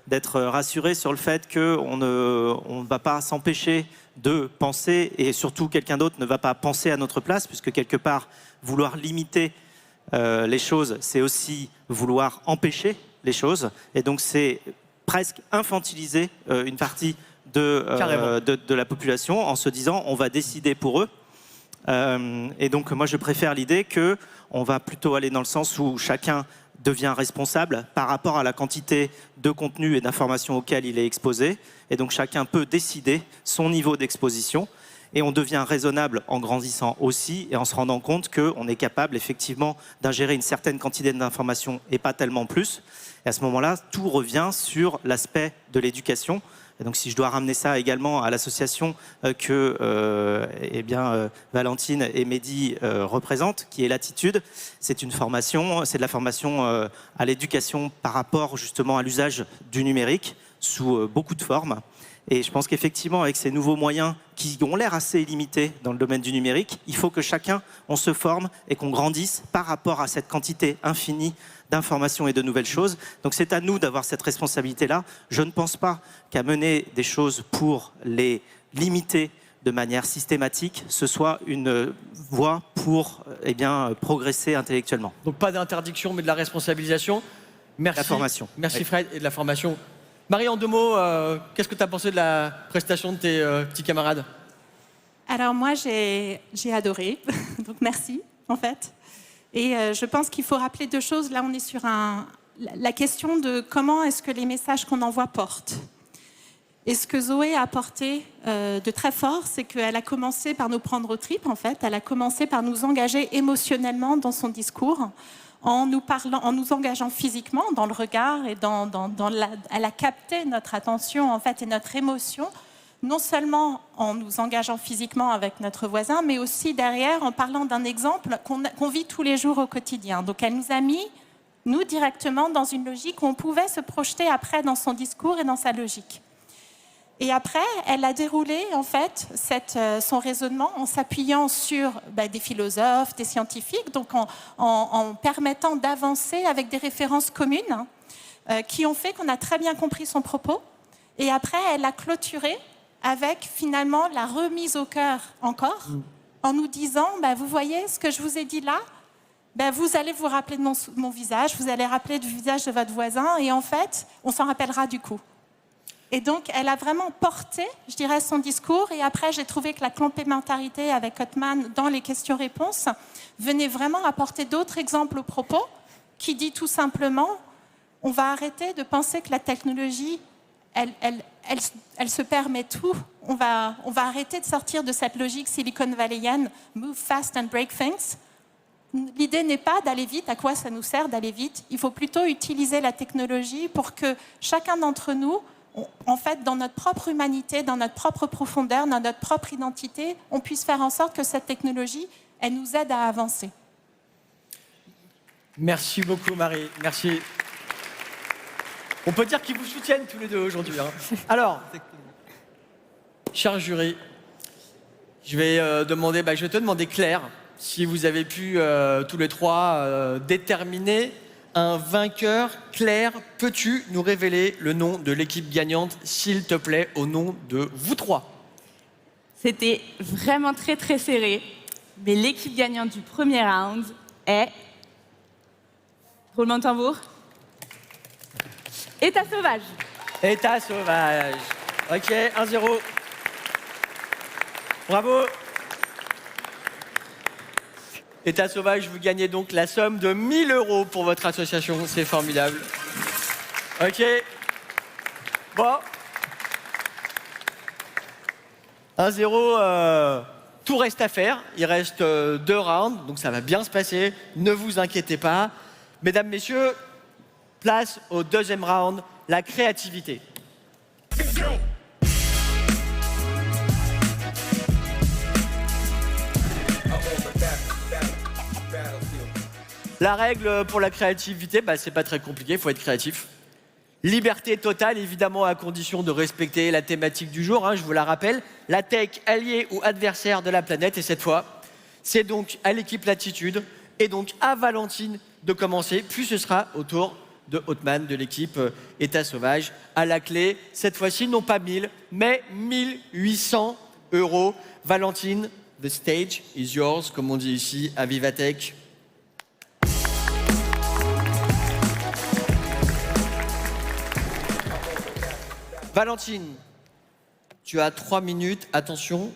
d'être rassuré sur le fait qu'on ne va pas s'empêcher de penser et surtout quelqu'un d'autre ne va pas penser à notre place puisque quelque part vouloir limiter les choses, c'est aussi vouloir empêcher les choses. Et donc, c'est presque infantiliser une partie de la population en se disant on va décider pour eux. Et donc, moi, je préfère l'idée qu'on va plutôt aller dans le sens où chacun devient responsable par rapport à la quantité de contenu et d'informations auxquelles il est exposé. Et donc, chacun peut décider son niveau d'exposition. Et on devient raisonnable en grandissant aussi et en se rendant compte qu'on est capable effectivement d'ingérer une certaine quantité d'informations et pas tellement plus. Et à ce moment-là, tout revient sur l'aspect de l'éducation. Et donc si je dois ramener ça également à l'association que Valentine et Mehdi représentent, qui est Latitude, c'est une formation, c'est de la formation à l'éducation par rapport justement à l'usage du numérique sous beaucoup de formes. Et je pense qu'effectivement, avec ces nouveaux moyens qui ont l'air assez illimités dans le domaine du numérique, il faut que chacun, on se forme et qu'on grandisse par rapport à cette quantité infinie d'informations et de nouvelles choses. Donc c'est à nous d'avoir cette responsabilité-là. Je ne pense pas qu'à mener des choses pour les limiter de manière systématique, ce soit une voie pour progresser intellectuellement. Donc pas d'interdiction, mais de la responsabilisation. Merci. La formation. Merci Fred, et de la formation. Marie, en 2 mots, qu'est-ce que tu as pensé de la prestation de tes petits camarades? Alors moi, j'ai adoré, donc merci en fait. Et je pense qu'il faut rappeler 2 choses. Là, on est sur la question de comment est-ce que les messages qu'on envoie portent. Et ce que Zoé a apporté de très fort, c'est qu'elle a commencé par nous prendre aux tripes, en fait. Elle a commencé par nous engager émotionnellement dans son discours, en nous engageant physiquement dans le regard et elle a capté notre attention en fait et notre émotion, non seulement en nous engageant physiquement avec notre voisin, mais aussi derrière en parlant d'un exemple qu'on vit tous les jours au quotidien. Donc elle nous a mis, nous directement, dans une logique où on pouvait se projeter après dans son discours et dans sa logique. Et après, elle a déroulé en fait son raisonnement en s'appuyant sur des philosophes, des scientifiques, donc en permettant d'avancer avec des références communes qui ont fait qu'on a très bien compris son propos. Et après, elle a clôturé avec finalement la remise au cœur encore, en nous disant, vous voyez ce que je vous ai dit là, vous allez vous rappeler de mon visage, vous allez rappeler du visage de votre voisin, et en fait, on s'en rappellera du coup. Et donc, elle a vraiment porté, je dirais, son discours. Et après, j'ai trouvé que la complémentarité avec Othman dans les questions-réponses venait vraiment apporter d'autres exemples au propos, qui dit tout simplement, on va arrêter de penser que la technologie, elle se permet tout. On va arrêter de sortir de cette logique Silicon Valleyenne, move fast and break things. L'idée n'est pas d'aller vite. À quoi ça nous sert d'aller vite? Il faut plutôt utiliser la technologie pour que chacun d'entre nous, en fait, dans notre propre humanité, dans notre propre profondeur, dans notre propre identité, on puisse faire en sorte que cette technologie, elle nous aide à avancer. Merci beaucoup, Marie. Merci. On peut dire qu'ils vous soutiennent tous les deux aujourd'hui. Alors, cher jury, je vais te demander, Claire, si vous avez pu tous les 3 déterminer un vainqueur. Claire, peux-tu nous révéler le nom de l'équipe gagnante, s'il te plaît, au nom de vous 3? C'était vraiment très très serré, mais l'équipe gagnante du premier round est... Roulement de tambour. État sauvage. État sauvage. Ok, 1-0. Bravo. État sauvage, vous gagnez donc la somme de 1 000 € pour votre association. C'est formidable. Ok. Bon. 1-0. Tout reste à faire. Il reste 2 rounds, donc ça va bien se passer. Ne vous inquiétez pas. Mesdames, messieurs, place au 2e round, la créativité. La règle pour la créativité, c'est pas très compliqué, il faut être créatif. Liberté totale, évidemment, à condition de respecter la thématique du jour. Je vous la rappelle, la tech, alliée ou adversaire de la planète. Et cette fois, c'est donc à l'équipe Latitude et donc à Valentine de commencer. Puis ce sera au tour de Othman, de l'équipe État sauvage. À la clé, cette fois-ci, non pas 1000, mais 1800 €. Valentine, the stage is yours, comme on dit ici à Vivatech. Valentine, tu as 3 minutes. Attention,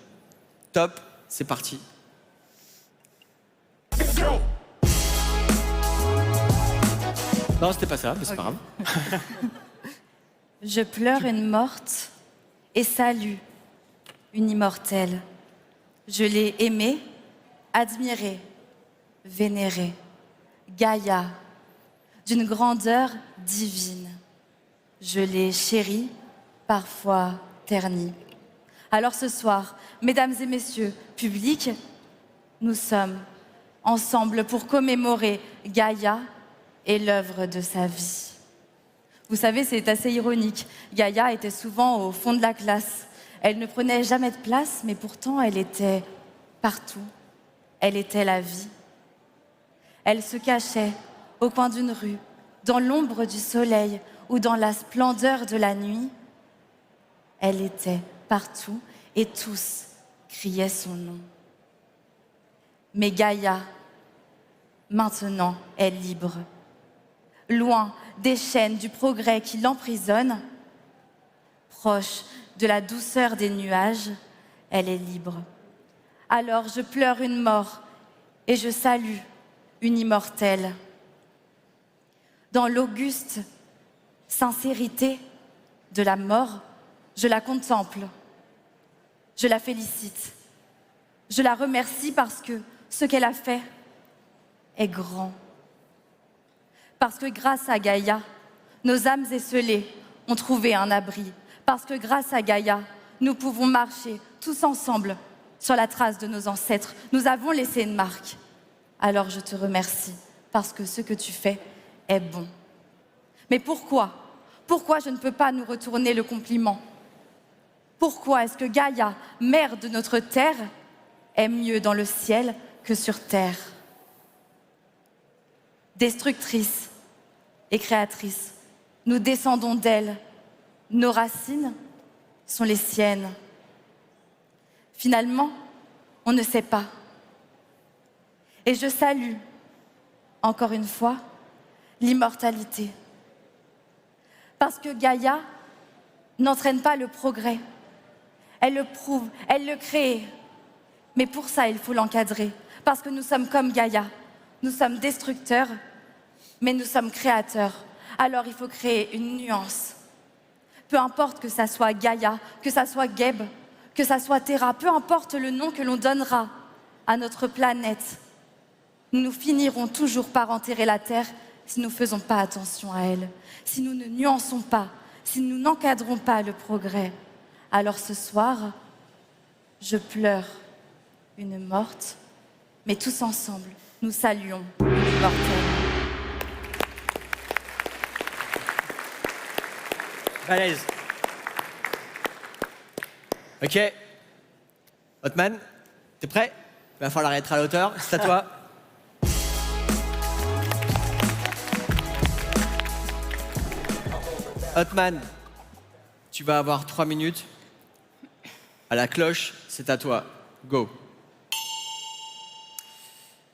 top, c'est parti. Non, c'était pas ça, mais c'est pas grave. Je pleure une morte et salue une immortelle. Je l'ai aimée, admirée, vénérée. Gaïa, d'une grandeur divine. Je l'ai chérie, parfois ternie. Alors ce soir, mesdames et messieurs, public, nous sommes ensemble pour commémorer Gaïa et l'œuvre de sa vie. Vous savez, c'est assez ironique. Gaïa était souvent au fond de la classe. Elle ne prenait jamais de place, mais pourtant elle était partout. Elle était la vie. Elle se cachait au coin d'une rue, dans l'ombre du soleil ou dans la splendeur de la nuit. Elle était partout et tous criaient son nom. Mais Gaïa, maintenant, est libre. Loin des chaînes du progrès qui l'emprisonnent, proche de la douceur des nuages, elle est libre. Alors je pleure une mort et je salue une immortelle. Dans l'auguste sincérité de la mort, je la contemple, je la félicite, je la remercie parce que ce qu'elle a fait est grand. Parce que grâce à Gaïa, nos âmes esselées ont trouvé un abri. Parce que grâce à Gaïa, nous pouvons marcher tous ensemble sur la trace de nos ancêtres. Nous avons laissé une marque. Alors je te remercie parce que ce que tu fais est bon. Mais pourquoi? Pourquoi je ne peux pas nous retourner le compliment? Pourquoi est-ce que Gaïa, mère de notre terre, est mieux dans le ciel que sur terre? Destructrice et créatrice, nous descendons d'elle. Nos racines sont les siennes. Finalement, on ne sait pas. Et je salue, encore une fois, l'immortalité. Parce que Gaïa n'entraîne pas le progrès. Elle le prouve, elle le crée. Mais pour ça, il faut l'encadrer. Parce que nous sommes comme Gaïa. Nous sommes destructeurs, mais nous sommes créateurs. Alors il faut créer une nuance. Peu importe que ça soit Gaïa, que ça soit Geb, que ça soit Terra, peu importe le nom que l'on donnera à notre planète, nous finirons toujours par enterrer la Terre si nous ne faisons pas attention à elle, si nous ne nuançons pas, si nous n'encadrons pas le progrès. Alors ce soir, je pleure une morte, mais tous ensemble, nous saluons une immortelle. Balèze. Ok. Hotman, t'es prêt? Il va falloir être à la hauteur. C'est à toi. Hotman, tu vas avoir 3 minutes. À la cloche, c'est à toi. Go.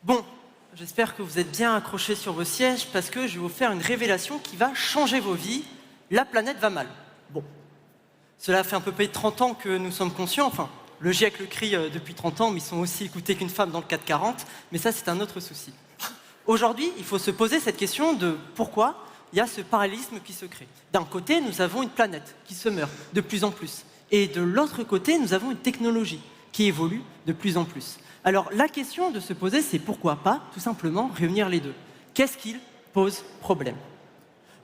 Bon, j'espère que vous êtes bien accrochés sur vos sièges parce que je vais vous faire une révélation qui va changer vos vies. La planète va mal. Bon, cela fait un peu près 30 ans que nous sommes conscients, enfin, le GIEC le crie depuis 30 ans, mais ils sont aussi écoutés qu'une femme dans le 440, mais ça c'est un autre souci. Aujourd'hui, il faut se poser cette question de pourquoi il y a ce parallélisme qui se crée. D'un côté, nous avons une planète qui se meurt de plus en plus, et de l'autre côté, nous avons une technologie qui évolue de plus en plus. Alors la question de se poser, c'est pourquoi pas, tout simplement, réunir les deux. Qu'est-ce qui pose problème ?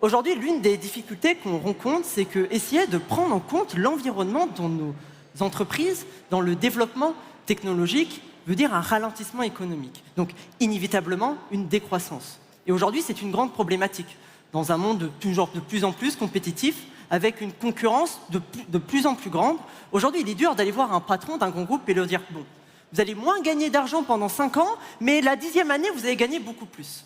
Aujourd'hui, l'une des difficultés qu'on rencontre, c'est qu'essayer de prendre en compte l'environnement dans nos entreprises, dans le développement technologique, veut dire un ralentissement économique. Donc, inévitablement, une décroissance. Et aujourd'hui, c'est une grande problématique. Dans un monde de plus en plus compétitif, avec une concurrence de plus en plus grande, aujourd'hui, il est dur d'aller voir un patron d'un grand groupe et leur dire « Bon, vous allez moins gagner d'argent pendant 5 ans, mais la 10e année, vous allez gagner beaucoup plus. »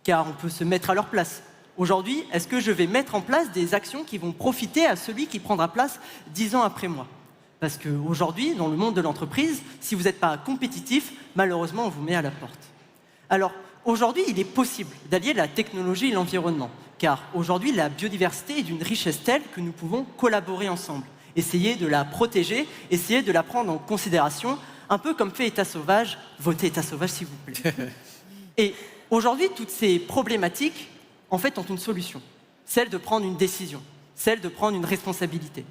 Car on peut se mettre à leur place. Aujourd'hui, est-ce que je vais mettre en place des actions qui vont profiter à celui qui prendra place 10 ans après moi? Parce qu'aujourd'hui, dans le monde de l'entreprise, si vous n'êtes pas compétitif, malheureusement, on vous met à la porte. Alors, aujourd'hui, il est possible d'allier la technologie et l'environnement. Car aujourd'hui, la biodiversité est d'une richesse telle que nous pouvons collaborer ensemble. Essayer de la protéger, essayer de la prendre en considération, un peu comme fait État Sauvage. Votez État Sauvage, s'il vous plaît. Et aujourd'hui, toutes ces problématiques, en fait, ont une solution, celle de prendre une décision, celle de prendre une responsabilité.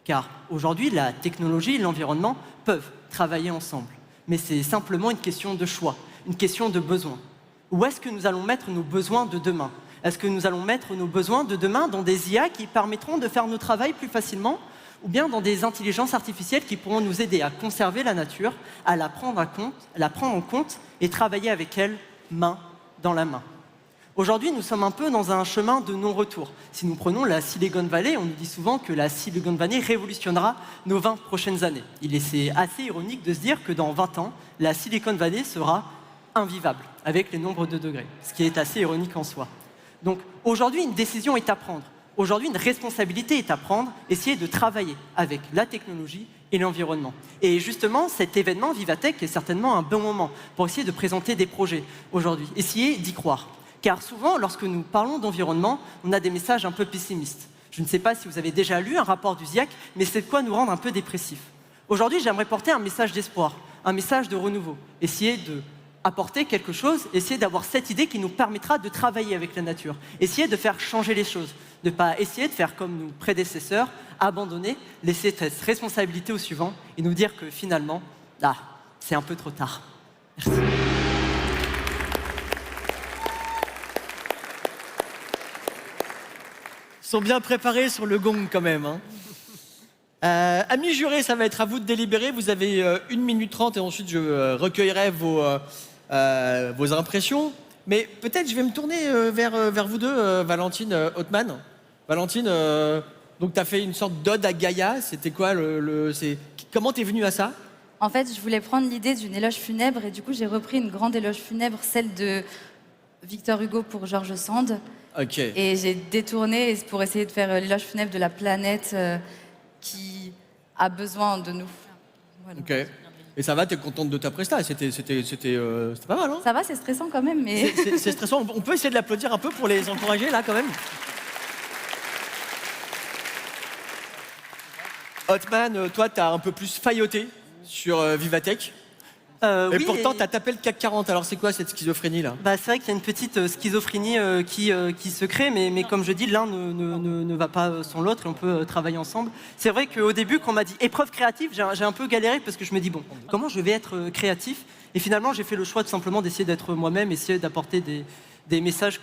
Car aujourd'hui, la technologie et l'environnement peuvent travailler ensemble. mais c'est simplement une question de choix, une question de besoin. Où est-ce que nous allons mettre nos besoins de demain? Est-ce que nous allons mettre nos besoins de demain dans des IA qui permettront de faire nos travaux plus facilement, ou bien dans des intelligences artificielles qui pourront nous aider à conserver la nature, à la prendre en compte et travailler avec elle main dans la main? Aujourd'hui, nous sommes un peu dans un chemin de non-retour. Si nous prenons la Silicon Valley, on nous dit souvent que la Silicon Valley révolutionnera nos 20 prochaines années. C'est assez ironique de se dire que dans 20 ans, la Silicon Valley sera invivable avec les nombres de degrés, ce qui est assez ironique en soi. Donc aujourd'hui, une décision est à prendre. Aujourd'hui, une responsabilité est à prendre, essayer de travailler avec la technologie et l'environnement. Et justement, cet événement Vivatech est certainement un bon moment pour essayer de présenter des projets aujourd'hui, essayer d'y croire. Car souvent, lorsque nous parlons d'environnement, on a des messages un peu pessimistes. Je ne sais pas si vous avez déjà lu un rapport du SIAC, mais c'est de quoi nous rendre un peu dépressifs. Aujourd'hui, j'aimerais porter un message d'espoir, un message de renouveau, essayer d'apporter quelque chose, essayer d'avoir cette idée qui nous permettra de travailler avec la nature, essayer de faire changer les choses, ne pas essayer de faire comme nos prédécesseurs, abandonner, laisser cette responsabilité au suivant et nous dire que finalement, c'est un peu trop tard. Merci. Ils sont bien préparés sur le gong quand même. Hein. Amis jurés, ça va être à vous de délibérer. Vous avez 1 minute 30 et ensuite je recueillerai vos impressions. Mais peut-être je vais me tourner vers vous deux, Valentine Othman. Valentine, donc tu as fait une sorte d'ode à Gaïa. C'était quoi comment t'es venue à ça? En fait, je voulais prendre l'idée d'une éloge funèbre et du coup, j'ai repris une grande éloge funèbre, celle de Victor Hugo pour George Sand. Ok. Et j'ai détourné pour essayer de faire l'éloge funèbre de la planète qui a besoin de nous. Voilà. Ok. Et ça va, t'es contente de ta presta? C'était pas mal, hein? Ça va, c'est stressant quand même, mais... C'est stressant. On peut essayer de l'applaudir un peu pour les encourager, là, quand même. Othman, toi, t'as un peu plus failloté sur Vivatech. Et pourtant, t'as tapé le CAC 40. Alors, c'est quoi cette schizophrénie là? C'est vrai qu'il y a une petite schizophrénie qui se crée, mais comme je dis, l'un ne va pas sans l'autre et on peut travailler ensemble. C'est vrai qu'au début, quand on m'a dit épreuve créative, j'ai un peu galéré parce que je me dis, bon, comment je vais être créatif? Et finalement, j'ai fait le choix tout simplement d'essayer d'être moi-même, essayer d'apporter des messages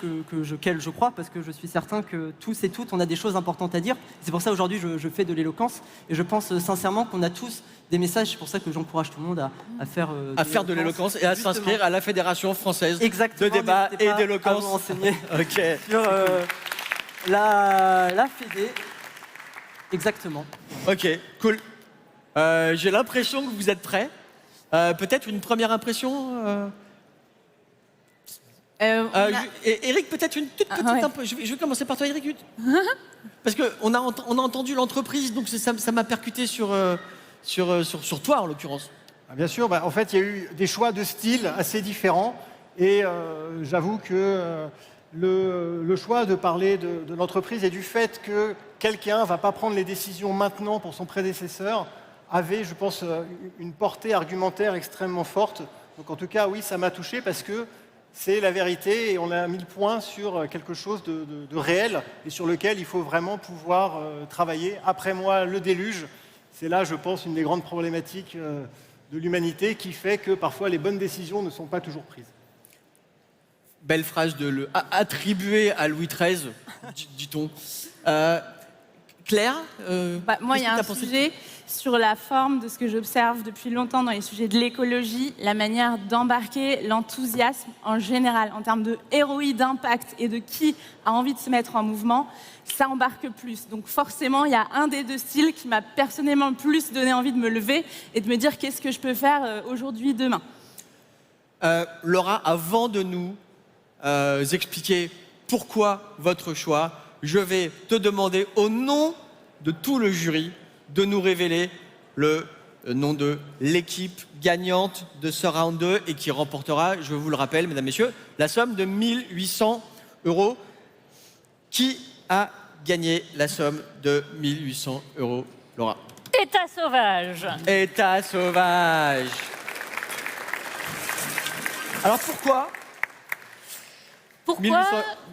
auxquels je crois, parce que je suis certain que tous et toutes, on a des choses importantes à dire. C'est pour ça aujourd'hui, je fais de l'éloquence. Et je pense sincèrement qu'on a tous des messages. C'est pour ça que j'encourage tout le monde à faire de l'éloquence et à s'inscrire à la Fédération française de débat et d'éloquence. Ok. Sur la Fédé. Exactement. Ok, cool. J'ai l'impression que vous êtes prêts. Peut-être une première impression Eric, peut-être une toute petite impression. Je vais commencer par toi, Eric. Parce qu'on a entendu l'entreprise, donc ça m'a percuté sur toi, en l'occurrence. Bien sûr, en fait, il y a eu des choix de style assez différents. Et j'avoue que le choix de parler de l'entreprise et du fait que quelqu'un ne va pas prendre les décisions maintenant pour son prédécesseur avait, je pense, une portée argumentaire extrêmement forte. Donc en tout cas, oui, ça m'a touché parce que c'est la vérité et on a mis le point sur quelque chose de réel et sur lequel il faut vraiment pouvoir travailler. Après moi, le déluge, c'est là, je pense, une des grandes problématiques de l'humanité qui fait que parfois les bonnes décisions ne sont pas toujours prises. Belle phrase de le attribuer à Louis XIII, dit-on. Claire, moi, il y a un sujet sur la forme de ce que j'observe depuis longtemps dans les sujets de l'écologie, la manière d'embarquer l'enthousiasme en général, en termes de ROI d'impact et de qui a envie de se mettre en mouvement, ça embarque plus. Donc forcément, il y a un des deux styles qui m'a personnellement le plus donné envie de me lever et de me dire qu'est-ce que je peux faire aujourd'hui, demain. Laura, avant de nous expliquer pourquoi votre choix, je vais te demander au nom de tout le jury de nous révéler le nom de l'équipe gagnante de ce round 2 et qui remportera, je vous le rappelle, mesdames, messieurs, la somme de 1 800 €. Qui a gagné la somme de 1 800 €, Laura? État sauvage. État sauvage. Alors pourquoi 1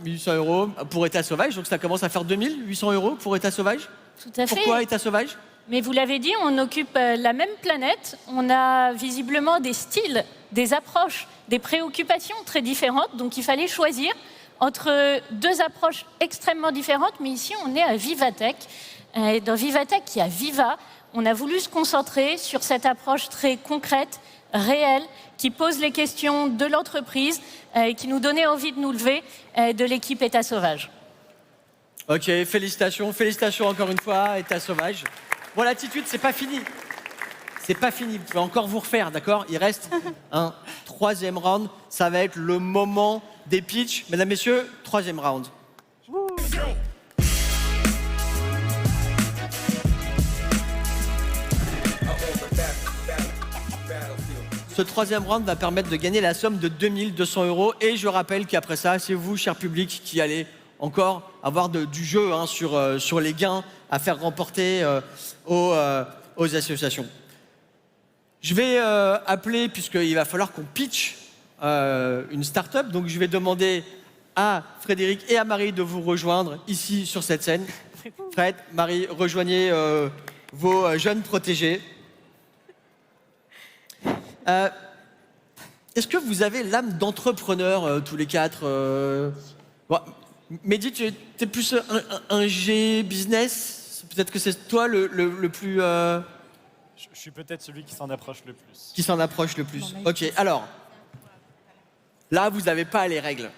800 € pour État sauvage, donc ça commence à faire 2 800 € pour État sauvage. Tout à fait. Pourquoi État sauvage? Mais vous l'avez dit, on occupe la même planète. On a visiblement des styles, des approches, des préoccupations très différentes. Donc il fallait choisir entre deux approches extrêmement différentes. Mais ici, on est à Vivatech. Et dans Vivatech, il y a Viva. On a voulu se concentrer sur cette approche très concrète, réelle, qui pose les questions de l'entreprise, qui nous donnait envie de nous lever, de l'équipe État Sauvage. Ok, félicitations encore une fois, État Sauvage. Bon, l'attitude, c'est pas fini. C'est pas fini, vous pouvez encore vous refaire, d'accord? Il reste un troisième round, ça va être le moment des pitchs. Mesdames, messieurs, troisième round. Ce troisième round va permettre de gagner la somme de 2200 € et je rappelle qu'après ça, c'est vous, cher public, qui allez encore avoir du jeu sur les gains à faire remporter aux associations. Je vais appeler, puisqu'il va falloir qu'on pitch une start-up, donc je vais demander à Frédéric et à Marie de vous rejoindre ici sur cette scène. Fred, Marie, rejoignez vos jeunes protégés. Est-ce que vous avez l'âme d'entrepreneur tous les quatre bon, Mehdi, tu es plus un G business. Peut-être que c'est toi le plus... Je suis peut-être celui qui s'en approche le plus. Qui s'en approche le plus. Ok, alors, là, vous n'avez pas les règles.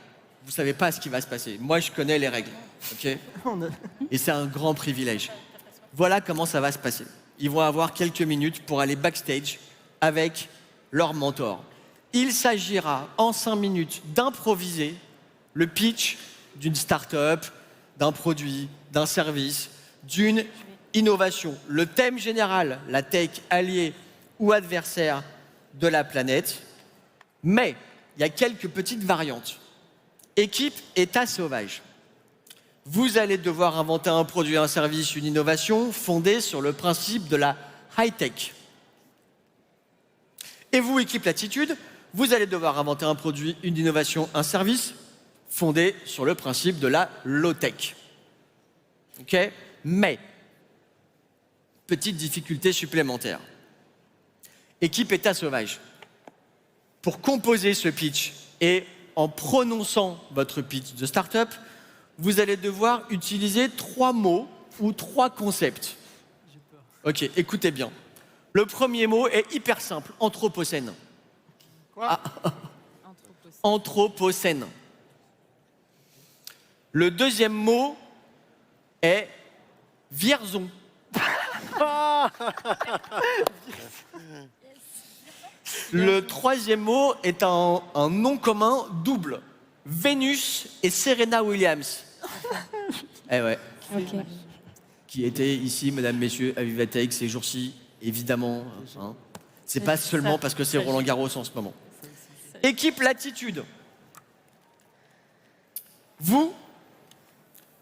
Vous ne savez pas ce qui va se passer. Moi, je connais les règles. Ok. Et c'est un grand privilège. Voilà comment ça va se passer. Ils vont avoir quelques minutes pour aller backstage avec leur mentor. Il s'agira en 5 minutes d'improviser le pitch d'une start-up, d'un produit, d'un service, d'une innovation. Le thème général, la tech alliée ou adversaire de la planète. Mais il y a quelques petites variantes. Équipe État Sauvage. Vous allez devoir inventer un produit, un service, une innovation fondée sur le principe de la high-tech. Et vous, équipe Latitude, vous allez devoir inventer un produit, une innovation, un service fondé sur le principe de la low-tech. Ok? Mais, petite difficulté supplémentaire. Équipe État Sauvage. Pour composer ce pitch et en prononçant votre pitch de start-up, vous allez devoir utiliser 3 mots ou 3 concepts. Ok, écoutez bien. Le premier mot est hyper simple, anthropocène. Quoi? Anthropocène. Le deuxième mot est vierzon. Le troisième mot est un nom commun double. Vénus et Serena Williams. Eh ouais. Okay. Qui étaient ici, mesdames, messieurs, à Vivatech ces jours-ci, évidemment. Hein. C'est pas seulement parce que c'est Roland Garros en ce moment. Équipe Latitude. Vous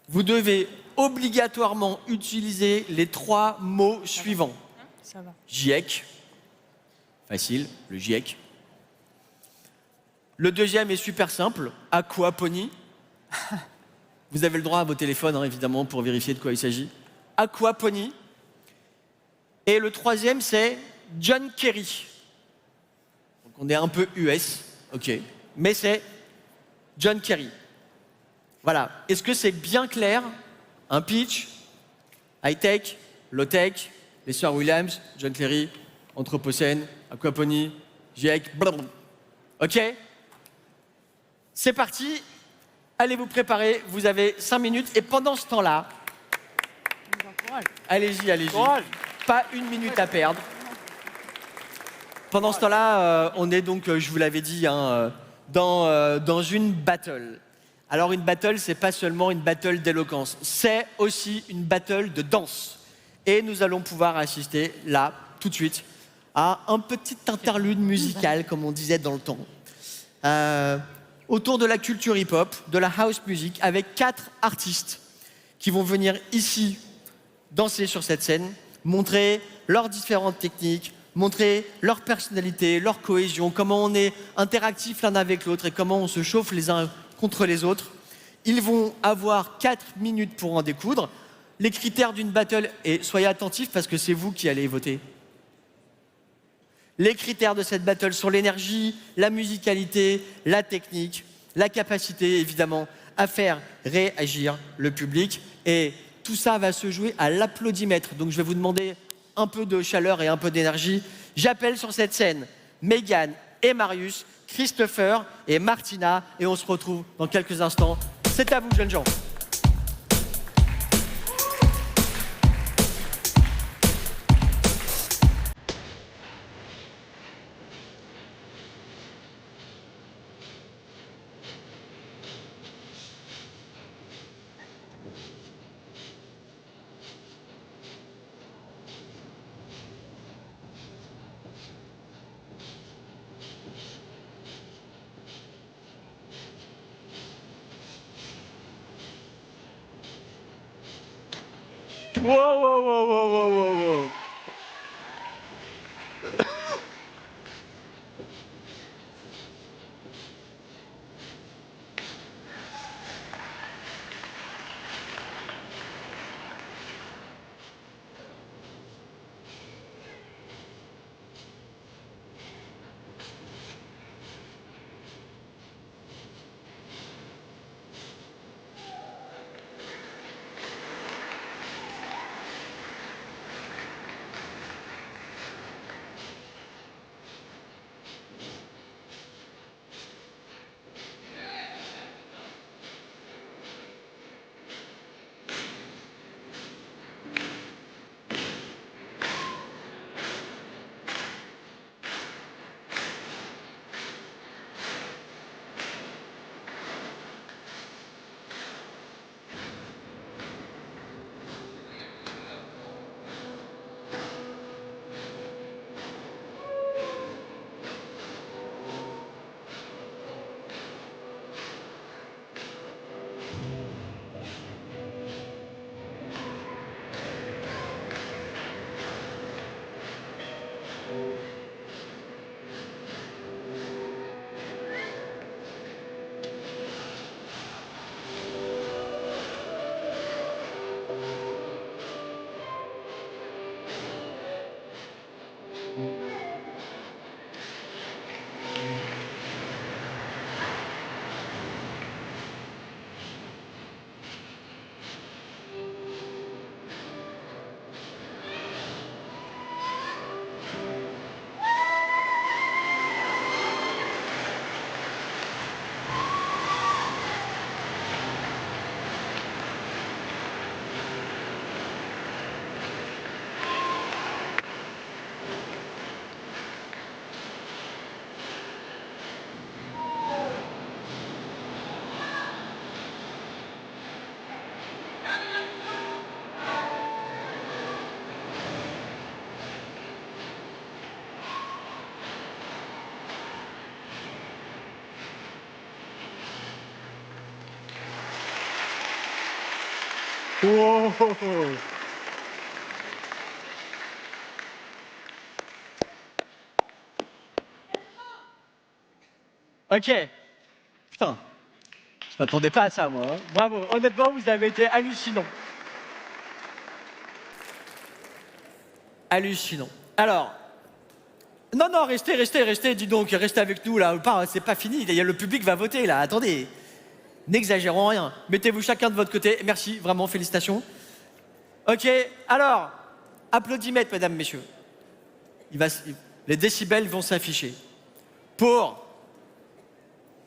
devez obligatoirement utiliser les 3 mots suivants. Ça va. GIEC. Facile, le GIEC. Le deuxième est super simple, aquaponie. Vous avez le droit à vos téléphones, hein, évidemment, pour vérifier de quoi il s'agit. Aquaponie. Et le troisième, c'est John Kerry. Donc on est un peu US, ok. Mais c'est John Kerry. Voilà. Est-ce que c'est bien clair? Un pitch, high-tech, low-tech, les sœurs Williams, John Kerry, Anthropocène, Aquaponie, GIEC, blablabla. Ok? C'est parti. Allez vous préparer. Vous avez 5 minutes. Et pendant ce temps-là, allez-y. Pas 1 minute à perdre. Pendant ce temps-là, on est donc, je vous l'avais dit, hein, dans une battle. Alors une battle, c'est pas seulement une battle d'éloquence, c'est aussi une battle de danse. Et nous allons pouvoir assister là, tout de suite, à un petit interlude musical, comme on disait dans le temps, autour de la culture hip-hop, de la house music, avec 4 artistes qui vont venir ici danser sur cette scène, montrer leurs différentes techniques, montrer leur personnalité, leur cohésion, comment on est interactif l'un avec l'autre et comment on se chauffe les uns contre les autres. Ils vont avoir 4 minutes pour en découdre. les critères d'une battle, et soyez attentifs parce que c'est vous qui allez voter. Les critères de cette battle sont l'énergie, la musicalité, la technique, la capacité évidemment à faire réagir le public. Et tout ça va se jouer à l'applaudimètre. Donc je vais vous demander un peu de chaleur et un peu d'énergie. J'appelle sur cette scène Mégane et Marius, Christopher et Martina. Et on se retrouve dans quelques instants. C'est à vous, jeunes gens. Wow. Wow. Ok. Putain, je m'attendais pas à ça, moi. Hein. Bravo, honnêtement, vous avez été hallucinant. Hallucinant. Alors, non, restez, dis donc, restez avec nous, là. C'est pas fini, le public va voter, là, attendez. N'exagérons rien. Mettez-vous chacun de votre côté. Merci, vraiment, félicitations. Ok, alors, applaudimètre, mesdames, messieurs. Les décibels vont s'afficher. Pour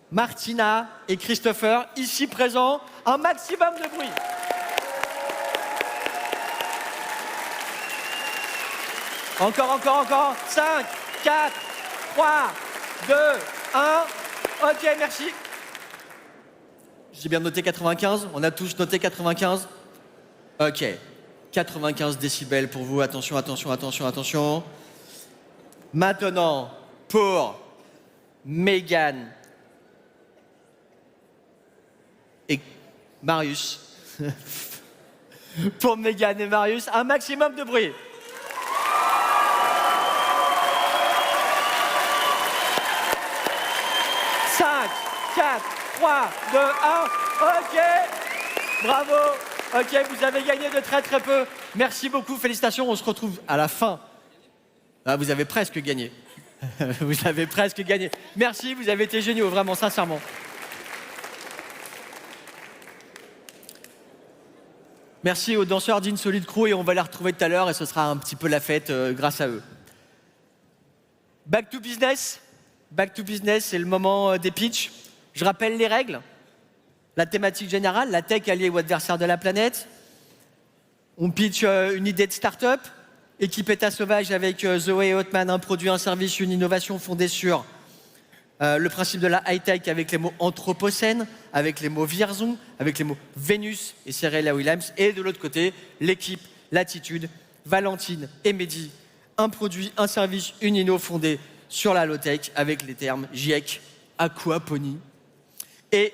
Martina et Christopher, ici présents, un maximum de bruit. Encore. 5, 4, 3, 2, 1. Ok, merci. J'ai bien noté 95. On a tous noté 95. Ok. 95 décibels pour vous. Attention. Maintenant, pour Mégane et Marius. Pour Mégane et Marius, un maximum de bruit. Cinq, 4, 3, 2, 1. Ok. Bravo. Ok, vous avez gagné de très très peu. Merci beaucoup, félicitations. On se retrouve à la fin. Ah, vous avez presque gagné. Vous avez presque gagné. Merci, vous avez été géniaux, vraiment, sincèrement. Merci aux danseurs d'Insolite Crew et on va les retrouver tout à l'heure et ce sera un petit peu la fête grâce à eux. Back to business. Back to business, c'est le moment des pitchs. Je rappelle les règles. La thématique générale, la tech alliée aux adversaires de la planète. On pitch une idée de start-up. Équipe État Sauvage avec Zoé et Hotman, un produit, un service, une innovation fondée sur le principe de la high-tech avec les mots anthropocène, avec les mots Vierzon, avec les mots Vénus et Cyrella Williams. Et de l'autre côté, l'équipe Latitude, Valentine et Mehdi. Un produit, un service, une inno fondée sur la low-tech avec les termes GIEC, aquaponie et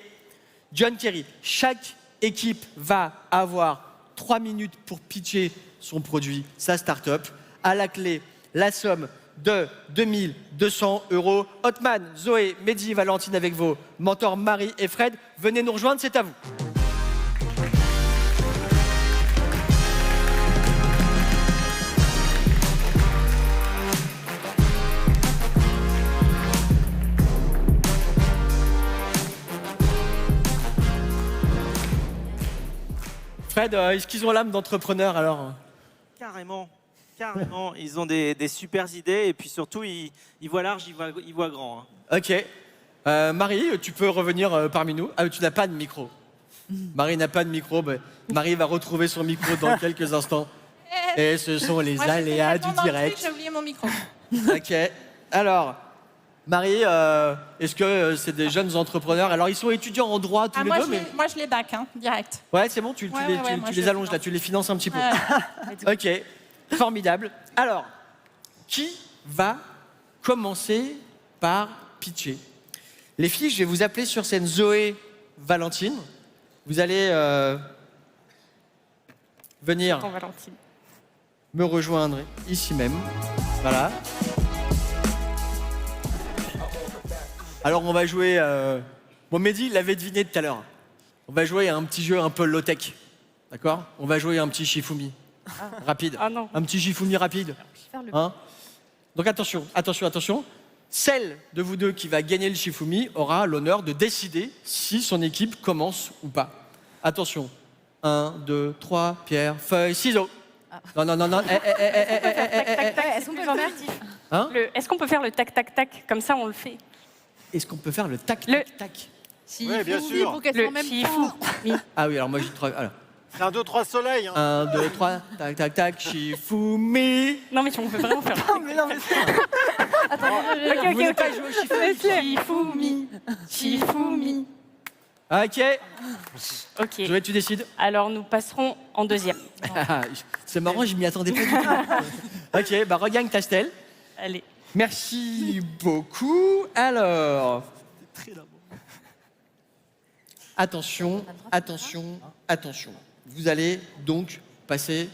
John Kerry. Chaque équipe va avoir 3 minutes pour pitcher son produit, sa start-up. À la clé, la somme de 2200 €. Hotman, Zoé, Mehdi, Valentine avec vos mentors Marie et Fred. Venez nous rejoindre, c'est à vous. Fred, est-ce qu'ils ont l'âme d'entrepreneur alors? Carrément, carrément. Ils ont des super idées et puis surtout, ils voient large, ils voient grand. Hein. Ok. Marie, tu peux revenir parmi nous. Ah, tu n'as pas de micro. Marie n'a pas de micro. Ben, Marie va retrouver son micro dans quelques instants. Et ce sont les aléas du direct. J'ai oublié mon micro. Ok. Alors, Marie, est-ce que c'est des jeunes entrepreneurs? Alors, ils sont étudiants en droit tous les deux, mais... Moi, je les back, hein, direct. Ouais, c'est bon, tu les allonges là, tu les finances un petit peu. Ok, formidable. Alors, qui va commencer par pitcher? Les filles, je vais vous appeler sur scène Zoé, Valentine. Vous allez venir me rejoindre ici même. Voilà. Alors, on va jouer... Bon, Mehdi, il l'avait deviné tout à l'heure. On va jouer à un petit jeu un peu low-tech. D'accord? On va jouer à un petit Shifumi. Rapide. Ah non. Un petit Shifumi rapide. Hein? Donc, attention, attention, attention. Celle de vous deux qui va gagner le Shifumi aura l'honneur de décider si son équipe commence ou pas. Attention. 1, 2, 3, pierre, feuille, ciseaux. Non, non, non, non. Est-ce qu'on peut faire Hein? Est-ce qu'on peut faire le tac-tac-tac? Comme ça, on le fait. Est-ce qu'on peut faire le tac-tac-tac? Oui, bien sûr. Pour qu'elles soient en même temps. Ah oui, alors moi j'y travaille. Alors. C'est un 2, 3 soleil. Hein. 1, 2, 3, tac, tac, tac, Shifumi. Non, mais on peut vraiment faire. Non, mais non, mais Ok, vous voulez pas jouer au Shifumi? Shifumi. Shifumi. Ok. Ok. Zoé, tu décides? Alors, nous passerons en deuxième. C'est marrant, je m'y attendais pas du tout. Ok, bah regagne ta stèle. Allez. Merci beaucoup. Alors, attention, attention, attention. Vous allez donc passer.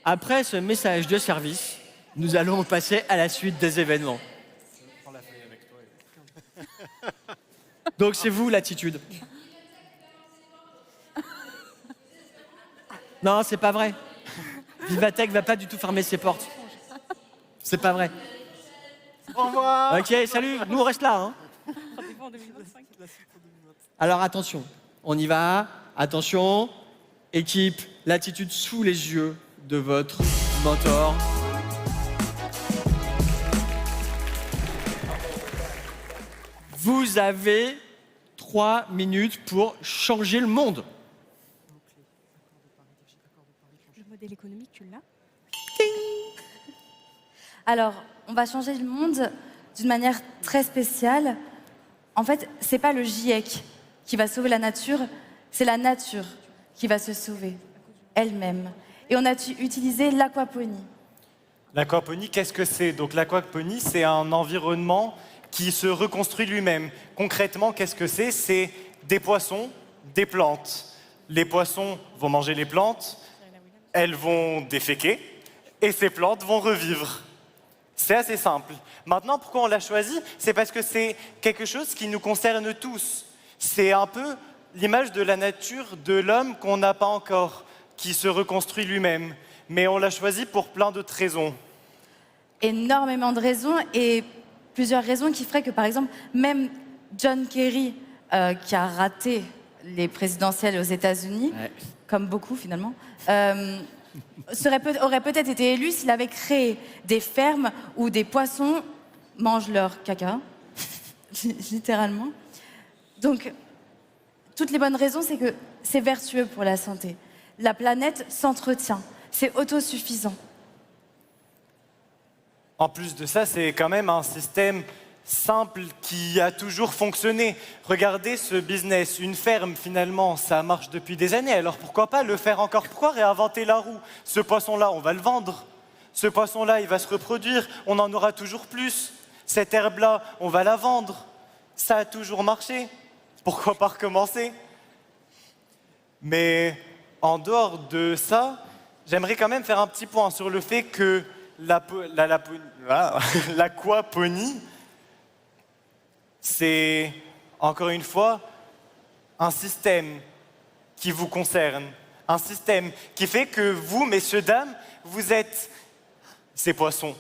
Après ce message de service, nous allons passer à la suite des événements. Donc c'est vous l'attitude. Non, c'est pas vrai. Vivatech va pas du tout fermer ses portes. C'est pas vrai. Au revoir. Ok, salut, nous on reste là. Hein. Alors attention, on y va. Attention, équipe, l'attitude sous les yeux de votre mentor. Vous avez 3 minutes pour changer le monde. Le modèle économique, tu l'as? Alors, on va changer le monde d'une manière très spéciale. En fait, c'est pas le GIEC qui va sauver la nature, c'est la nature qui va se sauver elle-même. Et on a utilisé l'aquaponie. L'aquaponie, qu'est-ce que c'est? Donc l'aquaponie, c'est un environnement qui se reconstruit lui-même. Concrètement, qu'est-ce que c'est? C'est des poissons, des plantes. Les poissons vont manger les plantes, elles vont déféquer, et ces plantes vont revivre. C'est assez simple. Maintenant, pourquoi on l'a choisi? C'est parce que c'est quelque chose qui nous concerne tous. C'est un peu l'image de la nature de l'homme qu'on n'a pas encore, qui se reconstruit lui-même. Mais on l'a choisi pour plein d'autres raisons. Énormément de raisons et plusieurs raisons qui feraient que, par exemple, même John Kerry, qui a raté les présidentielles aux États-Unis, comme beaucoup finalement, aurait peut-être été élu s'il avait créé des fermes où des poissons mangent leur caca, littéralement. Donc, toutes les bonnes raisons, c'est que c'est vertueux pour la santé. La planète s'entretient, c'est autosuffisant. En plus de ça, c'est quand même un système simple qui a toujours fonctionné. Regardez ce business, une ferme finalement, ça marche depuis des années, alors pourquoi pas le faire encore? Pourquoi réinventer la roue? Ce poisson-là, on va le vendre. Ce poisson-là, il va se reproduire, on en aura toujours plus. Cette herbe-là, on va la vendre. Ça a toujours marché. Pourquoi pas recommencer? Mais en dehors de ça, j'aimerais quand même faire un petit point sur le fait que l'aquaponie, c'est, encore une fois, un système qui vous concerne. Un système qui fait que vous, messieurs, dames, vous êtes ces poissons.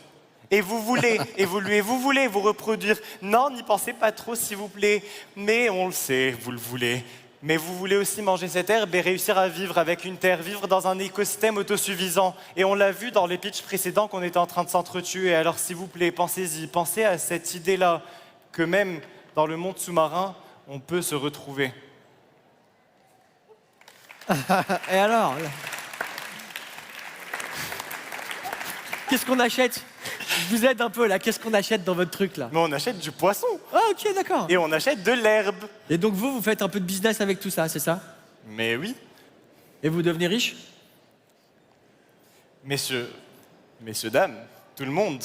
Et vous voulez évoluer, vous voulez vous reproduire. Non, n'y pensez pas trop, s'il vous plaît. Mais on le sait, vous le voulez. Mais vous voulez aussi manger cette herbe et réussir à vivre avec une terre, vivre dans un écosystème autosuffisant. Et on l'a vu dans les pitchs précédents qu'on était en train de s'entretuer. Alors s'il vous plaît, pensez-y, pensez à cette idée-là, que même dans le monde sous-marin, on peut se retrouver. Et alors? Qu'est-ce qu'on achète? Je vous aide un peu là, qu'est-ce qu'on achète dans votre truc là? Mais on achète du poisson. Ah ok, d'accord. Et on achète de l'herbe. Et donc vous faites un peu de business avec tout ça, c'est ça? Mais oui. Et vous devenez riche? Messieurs, dames, tout le monde,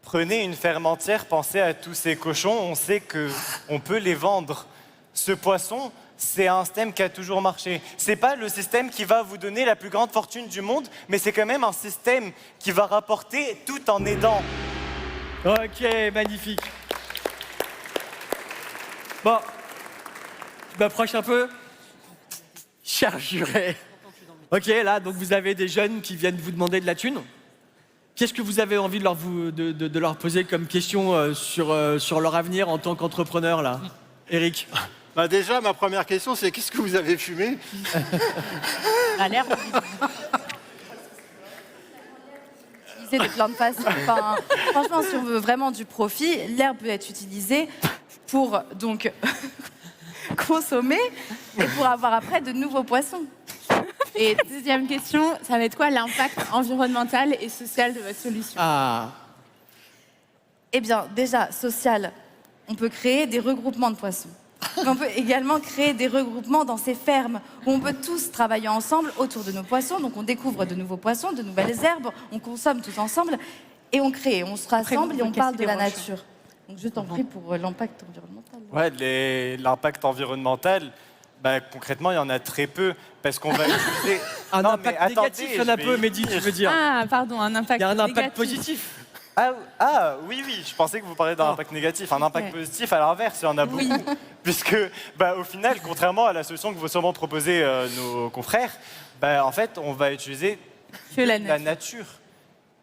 prenez une ferme entière, pensez à tous ces cochons, on sait qu'on peut les vendre. Ce poisson, c'est un système qui a toujours marché. C'est pas le système qui va vous donner la plus grande fortune du monde, mais c'est quand même un système qui va rapporter tout en aidant. Ok, magnifique. Bon, je m'approche un peu. Cher juré. Ok, là, donc vous avez des jeunes qui viennent vous demander de la thune. Qu'est-ce que vous avez envie de leur poser comme question sur leur avenir en tant qu'entrepreneur, là, Eric? Bah déjà, ma première question, c'est qu'est-ce que vous avez fumé? À l'air. Utiliser des plantes faciles. Enfin, franchement, si on veut vraiment du profit, l'herbe peut être utilisée pour donc consommer et pour avoir après de nouveaux poissons. Et deuxième question, ça va être quoi l'impact environnemental et social de votre solution? Eh bien, déjà, social, on peut créer des regroupements de poissons. Mais on peut également créer des regroupements dans ces fermes où on peut tous travailler ensemble autour de nos poissons. Donc on découvre de nouveaux poissons, de nouvelles herbes, on consomme tous ensemble et on crée, on se rassemble et on parle de la nature. Donc je t'en prie pour l'impact environnemental. Ouais, l''impact environnemental, bah, concrètement, il y en a très peu parce qu'on va utiliser... Un impact négatif, il y en a peu, Mehdi, tu veux dire? Ah, pardon, un impact Il y a un impact négatif. positif. Oui, je pensais que vous parliez d'un impact négatif. Un impact positif, à l'inverse, il y en a beaucoup. Puisque, au final, contrairement à la solution que vont sûrement proposer nos confrères, en fait, on va utiliser la nature.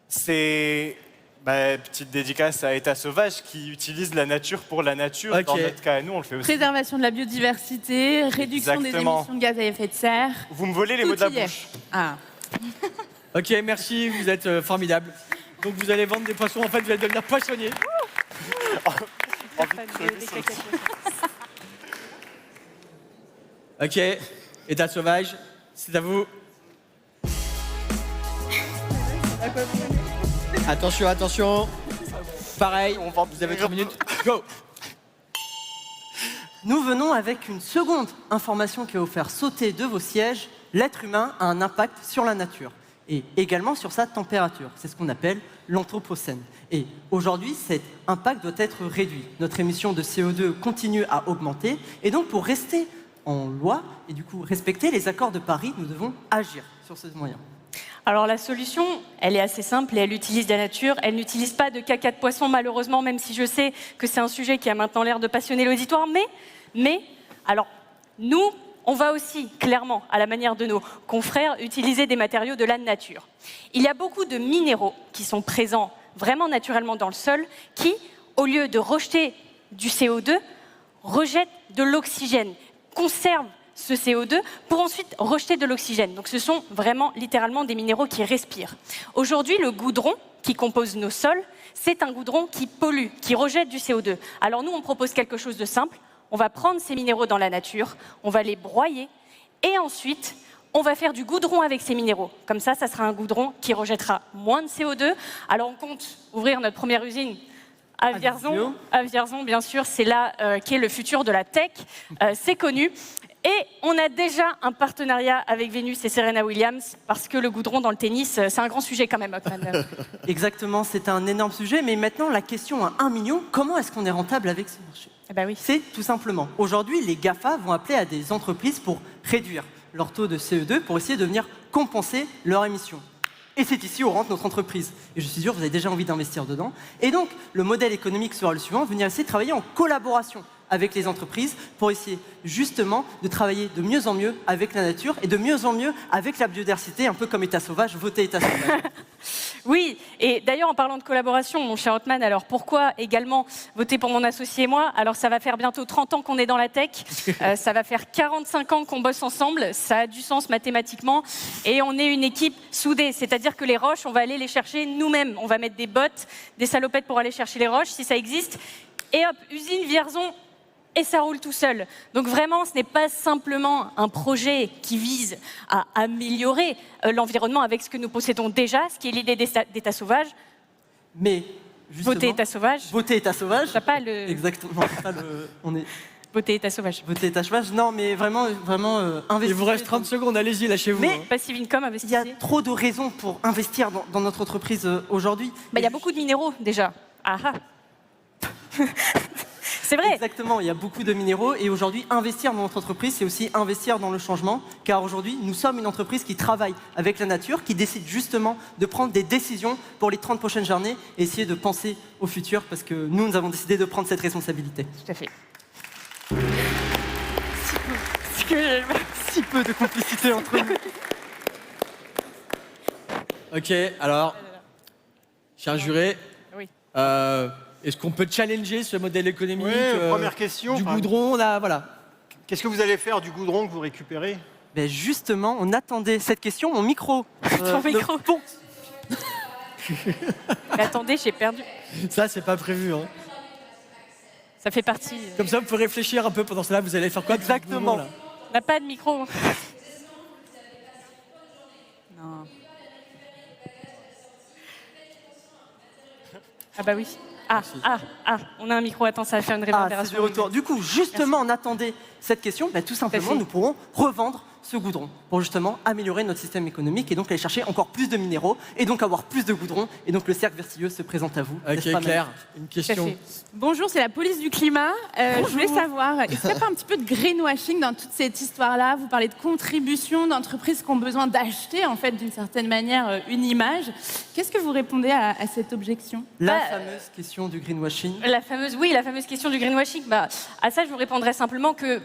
C'est... petite dédicace à État Sauvage qui utilise la nature pour la nature. Okay. Dans notre cas, nous, on le fait aussi. Préservation de la biodiversité, réduction des émissions de gaz à effet de serre. Vous me volez les mots de la Tout y est. bouche. Ah. Ok, merci, vous êtes formidable. Donc vous allez vendre des poissons, en fait, vous allez devenir poissonnier. Ok, État Sauvage, c'est à vous. Attention, attention. Pareil, vous avez 3 minutes. Go! Nous venons avec une seconde information qui va vous faire sauter de vos sièges. L'être humain a un impact sur la nature et également sur sa température. C'est ce qu'on appelle l'anthropocène. Et aujourd'hui, cet impact doit être réduit. Notre émission de CO2 continue à augmenter. Et donc, pour rester en loi et du coup respecter les accords de Paris, nous devons agir sur ce moyen. Alors la solution, elle est assez simple et elle utilise la nature. Elle n'utilise pas de caca de poisson, malheureusement, même si je sais que c'est un sujet qui a maintenant l'air de passionner l'auditoire. Mais, alors, Nous, on va aussi, clairement, à la manière de nos confrères, utiliser des matériaux de la nature. Il y a beaucoup de minéraux qui sont présents vraiment naturellement dans le sol, qui, au lieu de rejeter du CO2, rejettent de l'oxygène, conservent ce CO2 pour ensuite rejeter de l'oxygène. Donc ce sont vraiment littéralement des minéraux qui respirent. Aujourd'hui, le goudron qui compose nos sols, c'est un goudron qui pollue, qui rejette du CO2. Alors nous, on propose quelque chose de simple. On va prendre ces minéraux dans la nature, on va les broyer et ensuite, on va faire du goudron avec ces minéraux. Comme ça sera un goudron qui rejettera moins de CO2. Alors on compte ouvrir notre première usine à Vierzon. À Vierzon, bien sûr, c'est là qu'est le futur de la tech. C'est connu. Et on a déjà un partenariat avec Vénus et Serena Williams, parce que le goudron dans le tennis, c'est un grand sujet quand même, Othman. Exactement, c'est un énorme sujet. Mais maintenant, la question à 1 million, comment est-ce qu'on est rentable avec ce marché? Oui. C'est tout simplement, aujourd'hui, les GAFA vont appeler à des entreprises pour réduire leur taux de CO2, pour essayer de venir compenser leurs émissions. Et c'est ici où rentre notre entreprise. Et je suis sûr que vous avez déjà envie d'investir dedans. Et donc, le modèle économique sera le suivant, venir essayer de travailler en collaboration avec les entreprises pour essayer justement de travailler de mieux en mieux avec la nature et de mieux en mieux avec la biodiversité, un peu comme État sauvage, voter État sauvage. Oui, et d'ailleurs en parlant de collaboration, mon cher Othman, alors pourquoi également voter pour mon associé et moi? Alors ça va faire bientôt 30 ans qu'on est dans la tech, ça va faire 45 ans qu'on bosse ensemble, ça a du sens mathématiquement, et on est une équipe soudée, c'est-à-dire que les roches, on va aller les chercher nous-mêmes, on va mettre des bottes, des salopettes pour aller chercher les roches, si ça existe, et hop, usine Vierzon, et ça roule tout seul. Donc vraiment, ce n'est pas simplement un projet qui vise à améliorer l'environnement avec ce que nous possédons déjà, ce qui est l'idée d'État sauvage. Mais justement, voter État sauvage. Voter État sauvage. T'as pas le... Exactement. Pas le... On est... Voter État sauvage. Voter État sauvage. Non, mais vraiment, investir. Il vous reste 30 secondes, allez-y, lâchez-vous. Mais Passive income, il y a trop de raisons pour investir dans notre entreprise aujourd'hui. Il y a beaucoup de minéraux déjà. Ah ah. C'est vrai. Exactement, il y a beaucoup de minéraux et aujourd'hui, investir dans notre entreprise, c'est aussi investir dans le changement, car aujourd'hui, nous sommes une entreprise qui travaille avec la nature, qui décide justement de prendre des décisions pour les 30 prochaines journées et essayer de penser au futur, parce que nous avons décidé de prendre cette responsabilité. Tout à fait. Si peu de complicité entre nous. Ok, alors, cher juré, Oui. Est-ce qu'on peut challenger ce modèle économique première question. du goudron là, voilà. Qu'est-ce que vous allez faire du goudron que vous récupérez? Ben justement, on attendait cette question, mon micro. Ton micro. Mais attendez, j'ai perdu. Ça, c'est pas prévu. Hein. Ça fait partie. Comme ça, vous pouvez réfléchir un peu pendant cela. Vous allez faire quoi? Exactement. Là On n'a pas de micro. Non. Ah bah oui. On a un micro, attends, ça va faire une réverbération. C'est du retour. Du coup, justement, on attendait cette question, tout simplement, nous pourrons revendre ce goudron pour justement améliorer notre système économique et donc aller chercher encore plus de minéraux et donc avoir plus de goudron. Et donc le cercle vertueux se présente à vous. Ok, Claire, une question. Bonjour, c'est la police du climat. Je voulais savoir, est-ce qu'il n'y a pas un petit peu de greenwashing dans toute cette histoire-là? Vous parlez de contributions d'entreprises qui ont besoin d'acheter, en fait, d'une certaine manière, une image. Qu'est-ce que vous répondez à cette objection? La fameuse question du greenwashing. La fameuse question du greenwashing. À ça, je vous répondrai simplement que...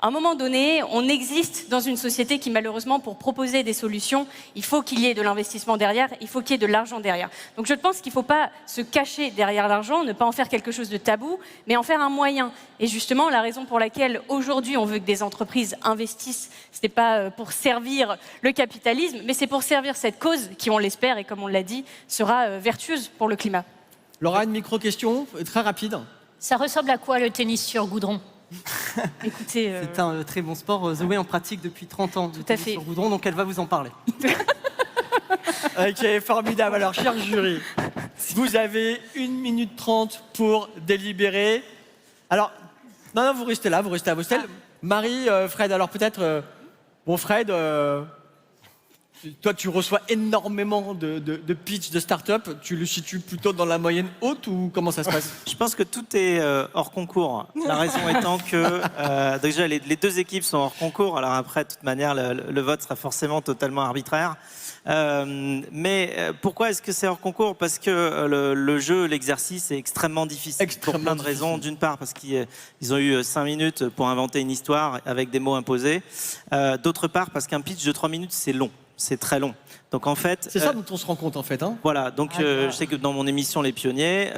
à un moment donné, on existe dans une société qui, malheureusement, pour proposer des solutions, il faut qu'il y ait de l'investissement derrière, il faut qu'il y ait de l'argent derrière. Donc je pense qu'il ne faut pas se cacher derrière l'argent, ne pas en faire quelque chose de tabou, mais en faire un moyen. Et justement, la raison pour laquelle aujourd'hui on veut que des entreprises investissent, ce n'est pas pour servir le capitalisme, mais c'est pour servir cette cause qui, on l'espère, et comme on l'a dit, sera vertueuse pour le climat. Laura, une micro-question, très rapide. Ça ressemble à quoi le tennis sur goudron? Écoutez, c'est un très bon sport. Zoé en pratique depuis 30 ans de tennis sur goudron, donc elle va vous en parler. Ok, formidable. Alors, cher jury, vous avez 1 minute 30 pour délibérer. Alors, non, vous restez là, vous restez à vos stèles. Marie, Fred, alors peut-être... bon, Fred... Toi, tu reçois énormément de pitch de start-up. Tu le situes plutôt dans la moyenne haute ou comment ça se passe? Je pense que tout est hors concours. La raison étant que déjà les deux équipes sont hors concours. Alors après, de toute manière, le vote sera forcément totalement arbitraire. Mais pourquoi est-ce que c'est hors concours? Parce que le jeu, l'exercice est extrêmement difficile pour plein de raisons. D'une part, parce qu'ils ont eu 5 minutes pour inventer une histoire avec des mots imposés. D'autre part, parce qu'un pitch de 3 minutes, c'est long. C'est très long. Donc en fait, c'est ça dont on se rend compte en fait. Hein. Voilà. Donc je sais que dans mon émission Les Pionniers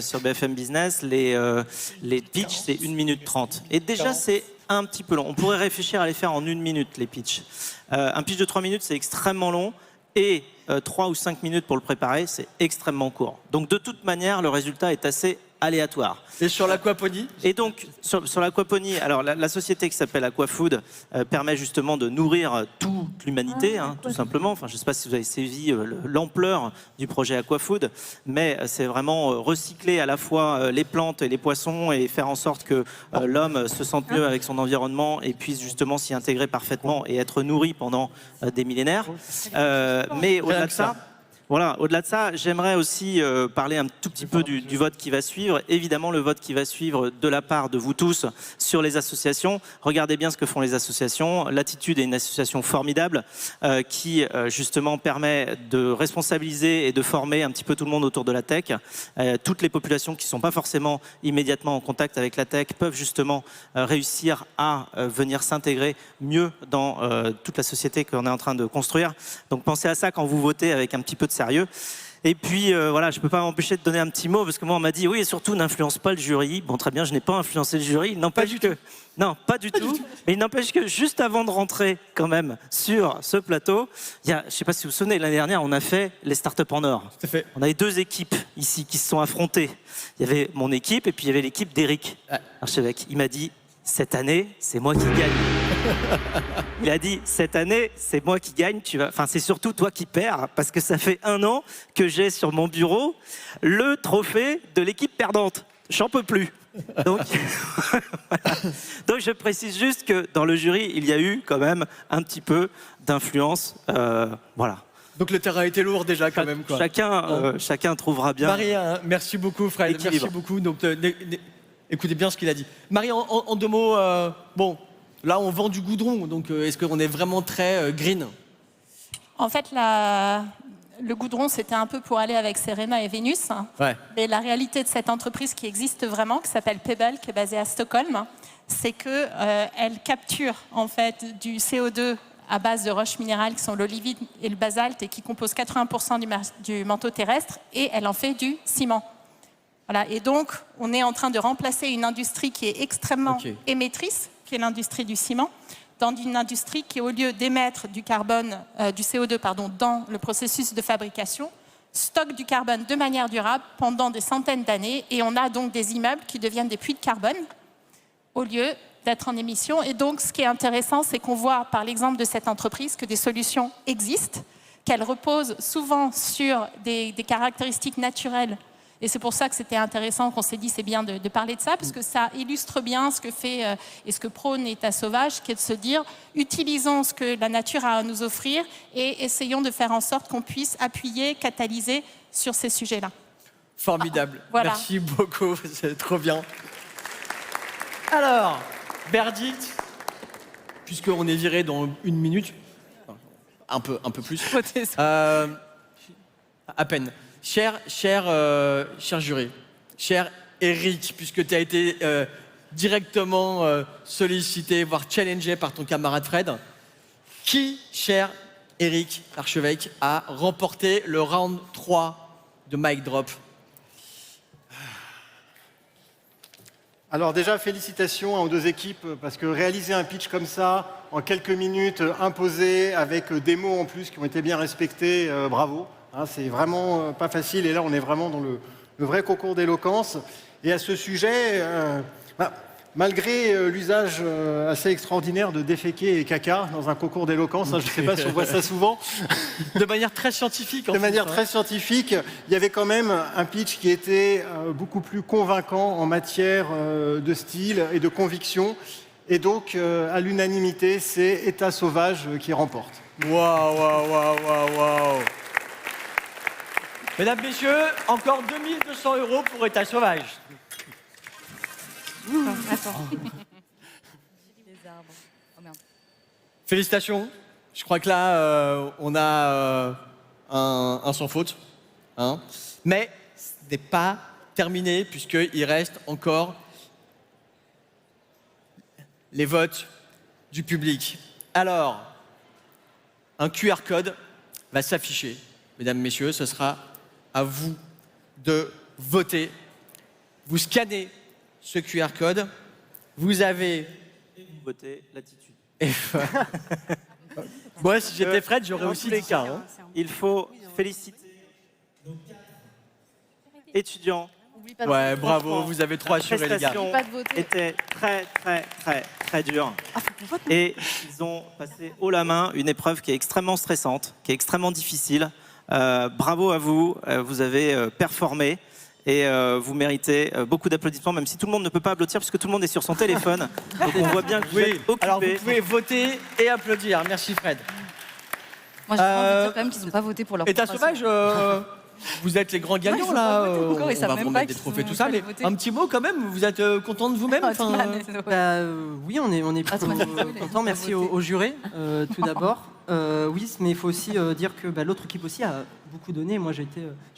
sur BFM Business, les pitchs c'est 1 minute 30. Et déjà c'est un petit peu long. On pourrait réfléchir à les faire en 1 minute les pitchs. Un pitch de 3 minutes c'est extrêmement long et 3 ou 5 minutes pour le préparer c'est extrêmement court. Donc de toute manière le résultat est assez aléatoire. Et sur l'aquaponie? Et donc, sur l'aquaponie, alors la société qui s'appelle Aquafood permet justement de nourrir toute l'humanité, tout simplement. Enfin, je ne sais pas si vous avez saisi l'ampleur du projet Aquafood, mais c'est vraiment recycler à la fois les plantes et les poissons et faire en sorte que l'homme se sente mieux avec son environnement et puisse justement s'y intégrer parfaitement et être nourri pendant des millénaires. Mais au-delà de ça... Voilà, au-delà de ça, j'aimerais aussi parler un tout petit peu du vote qui va suivre. Évidemment, le vote qui va suivre de la part de vous tous sur les associations. Regardez bien ce que font les associations. Latitude est une association formidable qui, justement, permet de responsabiliser et de former un petit peu tout le monde autour de la tech. Toutes les populations qui ne sont pas forcément immédiatement en contact avec la tech peuvent justement réussir à venir s'intégrer mieux dans toute la société qu'on est en train de construire. Donc pensez à ça quand vous votez avec un petit peu de sérieux. Et puis voilà, je ne peux pas m'empêcher de donner un petit mot parce que moi on m'a dit oui et surtout n'influence pas le jury. Bon très bien, je n'ai pas influencé le jury. Il n'empêche que non, pas du tout. Mais il n'empêche que juste avant de rentrer quand même sur ce plateau, il y a, je ne sais pas si vous vous souvenez, l'année dernière on a fait les startups en or. Tout à fait. On avait 2 équipes ici qui se sont affrontées. Il y avait mon équipe et puis il y avait l'équipe d'Éric Archevêque. Il m'a dit cette année c'est moi qui gagne. Il a dit cette année c'est moi qui gagne, enfin c'est surtout toi qui perds parce que ça fait 1 an que j'ai sur mon bureau le trophée de l'équipe perdante. J'en peux plus. Donc, voilà. Donc je précise juste que dans le jury il y a eu quand même un petit peu d'influence, voilà. Donc le terrain était lourd déjà quand même quoi. Chacun trouvera bien. Marie, merci beaucoup Fred, merci beaucoup. Donc écoutez bien ce qu'il a dit. Marie, en 2 mots, bon. Là, on vend du goudron, donc est-ce qu'on est vraiment très green? En fait, le goudron, c'était un peu pour aller avec Serena et Vénus. Ouais. Mais la réalité de cette entreprise qui existe vraiment, qui s'appelle Pebble, qui est basée à Stockholm, c'est qu'elle capture en fait du CO2 à base de roches minérales qui sont l'olivine et le basalte et qui composent 80% du manteau terrestre, et elle en fait du ciment. Voilà. Et donc, on est en train de remplacer une industrie qui est extrêmement émettrice, qui est l'industrie du ciment, dans une industrie qui, au lieu d'émettre du CO2 dans le processus de fabrication, stocke du carbone de manière durable pendant des centaines d'années. Et on a donc des immeubles qui deviennent des puits de carbone au lieu d'être en émission. Et donc, ce qui est intéressant, c'est qu'on voit par l'exemple de cette entreprise que des solutions existent, qu'elles reposent souvent sur des caractéristiques naturelles. Et c'est pour ça que c'était intéressant qu'on s'est dit c'est bien de parler de ça, parce que ça illustre bien ce que fait et ce que prône État sauvage, qui est de se dire utilisons ce que la nature a à nous offrir et essayons de faire en sorte qu'on puisse appuyer, catalyser sur ces sujets-là. Formidable. Voilà. Merci beaucoup, c'est trop bien. Alors, verdict, puisqu'on est viré dans 1 minute, un peu plus, à peine. Cher jury, cher Eric, puisque tu as été directement sollicité, voire challengé par ton camarade Fred, qui, cher Eric Archevêque, a remporté le round 3 de Mic Drop? Alors déjà, félicitations aux 2 équipes, parce que réaliser un pitch comme ça, en quelques minutes, imposé, avec des mots en plus qui ont été bien respectés, bravo. Hein, c'est vraiment pas facile, et là on est vraiment dans le vrai concours d'éloquence. Et à ce sujet, malgré l'usage assez extraordinaire de déféquer et caca dans un concours d'éloquence, je ne sais pas si on voit ça souvent. De manière très scientifique. Très scientifique, il y avait quand même un pitch qui était beaucoup plus convaincant en matière de style et de conviction. Et donc, à l'unanimité, c'est État sauvage qui remporte. Waouh, waouh, waouh, waouh, waouh. Mesdames, messieurs, encore 2200 € pour État sauvage. Attends. Félicitations. Je crois que là, on a un sans faute. Hein. Mais ce n'est pas terminé, puisqu'il reste encore les votes du public. Alors, un QR code va s'afficher. Mesdames, messieurs, ce sera à vous de voter. Vous scannez ce QR code. Vous avez... Voter l'attitude. Moi, si j'étais Fred, j'aurais aussi les cas. Hein. Il faut féliciter nos 4 étudiants. Ouais, bravo, vous avez trop assuré, les gars. La prestation était très dure. Et ils ont passé haut la main une épreuve qui est extrêmement stressante, qui est extrêmement difficile. Bravo à vous, vous avez performé. Et vous méritez beaucoup d'applaudissements, même si tout le monde ne peut pas applaudir, puisque tout le monde est sur son téléphone. Donc on voit bien que vous êtes occupés. Alors vous pouvez voter et applaudir. Merci Fred. Moi, j'ai envie de dire quand même qu'ils n'ont pas voté pour leur État sauvage, vous êtes les grands gagnants là. On va vous remettre des trophées, tout ça. Mais un petit mot quand même, vous êtes content de vous-même Oui, on est plutôt content. Merci aux jurés, tout d'abord. Oui, mais il faut aussi dire que l'autre équipe aussi a beaucoup donné. Moi, j'ai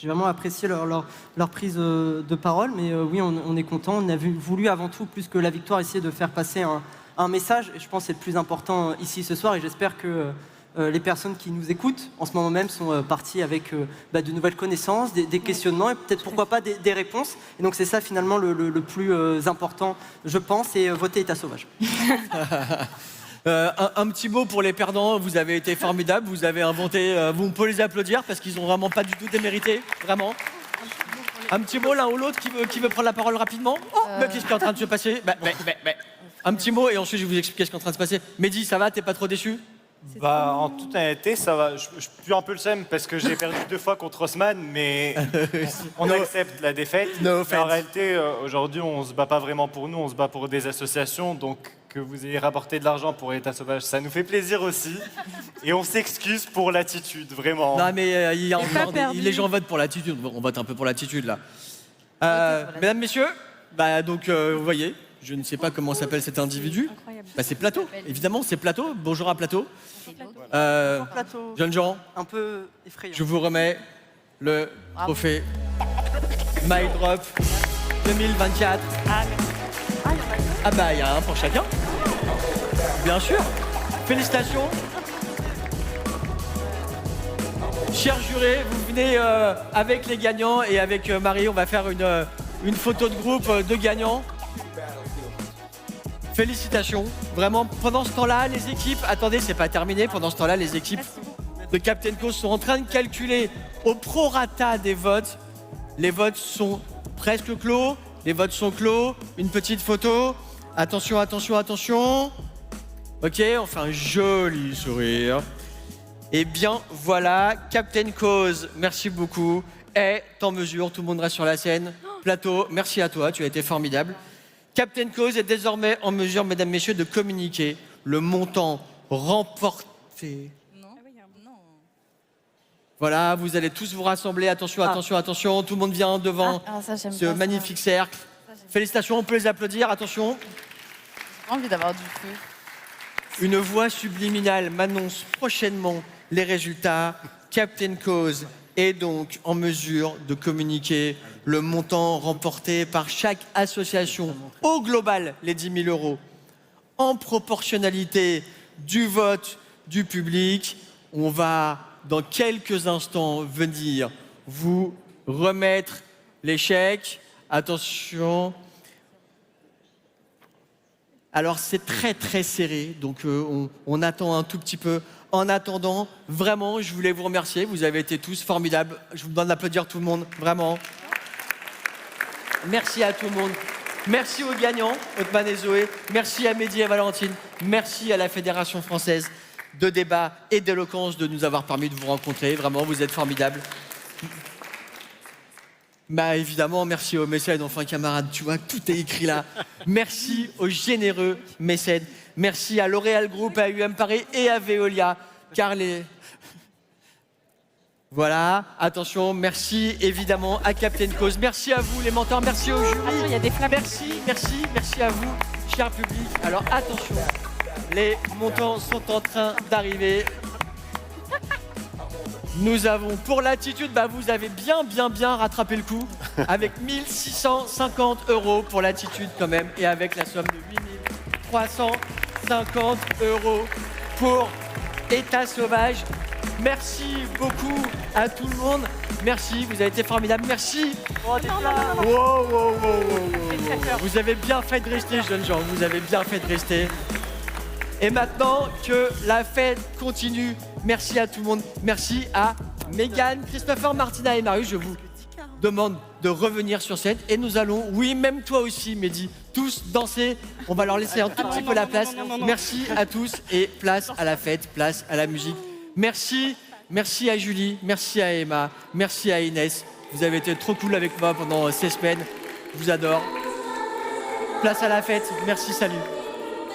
vraiment apprécié leur prise de parole. Mais oui, on est content. On a voulu avant tout, plus que la victoire, essayer de faire passer un message. Et je pense que c'est le plus important ici ce soir. Et j'espère que les personnes qui nous écoutent en ce moment même sont parties avec de nouvelles connaissances, des questionnements et peut-être pourquoi pas des réponses. Et donc c'est ça finalement le plus important, je pense, et voter État sauvage. Un petit mot pour les perdants, vous avez été formidables, vous avez inventé, vous pouvez les applaudir parce qu'ils n'ont vraiment pas du tout démérité, vraiment. Un petit mot l'un ou l'autre qui veut prendre la parole rapidement. Mais qu'est-ce qui est en train de se passer Un petit mot et ensuite je vais vous expliquer ce qui est en train de se passer. Mehdi, ça va, t'es pas trop déçu? En toute honnêteté, ça va. Je pue un peu le seum parce que j'ai perdu 2 fois contre Osman, mais on accepte la défaite. Mais en réalité, aujourd'hui, on se bat pas vraiment pour nous, on se bat pour des associations. Donc, que vous ayez rapporté de l'argent pour État sauvage, ça nous fait plaisir aussi. Et on s'excuse pour l'attitude, vraiment. Non, mais les gens votent pour l'attitude. On vote un peu pour l'attitude là. Mesdames, messieurs, donc vous voyez. Je ne sais pas comment s'appelle cet individu. C'est Plateau, évidemment, c'est Plateau. Bonjour à Plateau. Plateau. Jeunes gens, un peu effrayant. Je vous remets le trophée My Drop 2024. Il y a un pour chacun. Bien sûr. Félicitations. Chers jurés, vous venez avec les gagnants et avec Marie, on va faire une photo de groupe de gagnants. Félicitations. Vraiment, pendant ce temps-là, les équipes... Attendez, c'est pas terminé. Pendant ce temps-là, les équipes de Captain Cause sont en train de calculer au prorata des votes. Les votes sont presque clos. Les votes sont clos. Une petite photo. Attention, attention, attention. Ok, on fait un joli sourire. Eh bien, voilà. Captain Cause, merci beaucoup. Est en mesure. Tout le monde reste sur la scène. Plateau, merci à toi. Tu as été formidable. Captain Cause est désormais en mesure, mesdames, messieurs, de communiquer le montant remporté. Voilà, vous allez tous vous rassembler. Attention, attention, attention. Tout le monde vient devant ce magnifique cercle. Félicitations, on peut les applaudir. Attention. J'ai envie d'avoir du feu. Une voix subliminale m'annonce prochainement les résultats. Captain Cause est donc en mesure de communiquer le montant remporté par chaque association, au global, les 10 000 €, en proportionnalité du vote du public. On va, dans quelques instants, venir vous remettre les chèques. Attention. Alors, c'est très, très serré, donc on attend un tout petit peu. En attendant, vraiment, je voulais vous remercier. Vous avez été tous formidables. Je vous demande d'applaudir tout le monde, vraiment. Merci à tout le monde. Merci aux gagnants, Othman et Zoé. Merci à Mehdi et Valentine. Merci à la Fédération française de débat et d'éloquence de nous avoir permis de vous rencontrer. Vraiment, vous êtes formidables. Bah évidemment, merci aux mécènes, enfin camarades, tu vois, tout est écrit là. Merci aux généreux mécènes. Merci à L'Oréal Group, à UM Paris et à Veolia, car les... Voilà, attention, merci évidemment à Captain Cause. Merci à vous les mentors, merci au jury. Attends, il y a des flammes. Merci à vous, cher public. Alors attention, les montants sont en train d'arriver. Nous avons pour l'attitude, bah vous avez bien rattrapé le coup avec 1650 € pour l'attitude quand même et avec la somme de 8350 € pour État sauvage. Merci beaucoup à tout le monde. Merci, vous avez été formidable. Merci. Wow. Vous avez bien fait de rester, jeunes gens. Vous avez bien fait de rester. Et maintenant que la fête continue, merci à tout le monde. Merci à Mégane, Christopher, Martina et Marius. Je vous demande de revenir sur scène et nous allons, oui, même toi aussi, Mehdi, tous danser. On va leur laisser un tout petit peu la place. Merci à tous et place à la fête, place à la musique. Merci à Julie, merci à Emma, merci à Inès. Vous avez été trop cool avec moi pendant ces semaines. Je vous adore. Place à la fête. Merci, salut.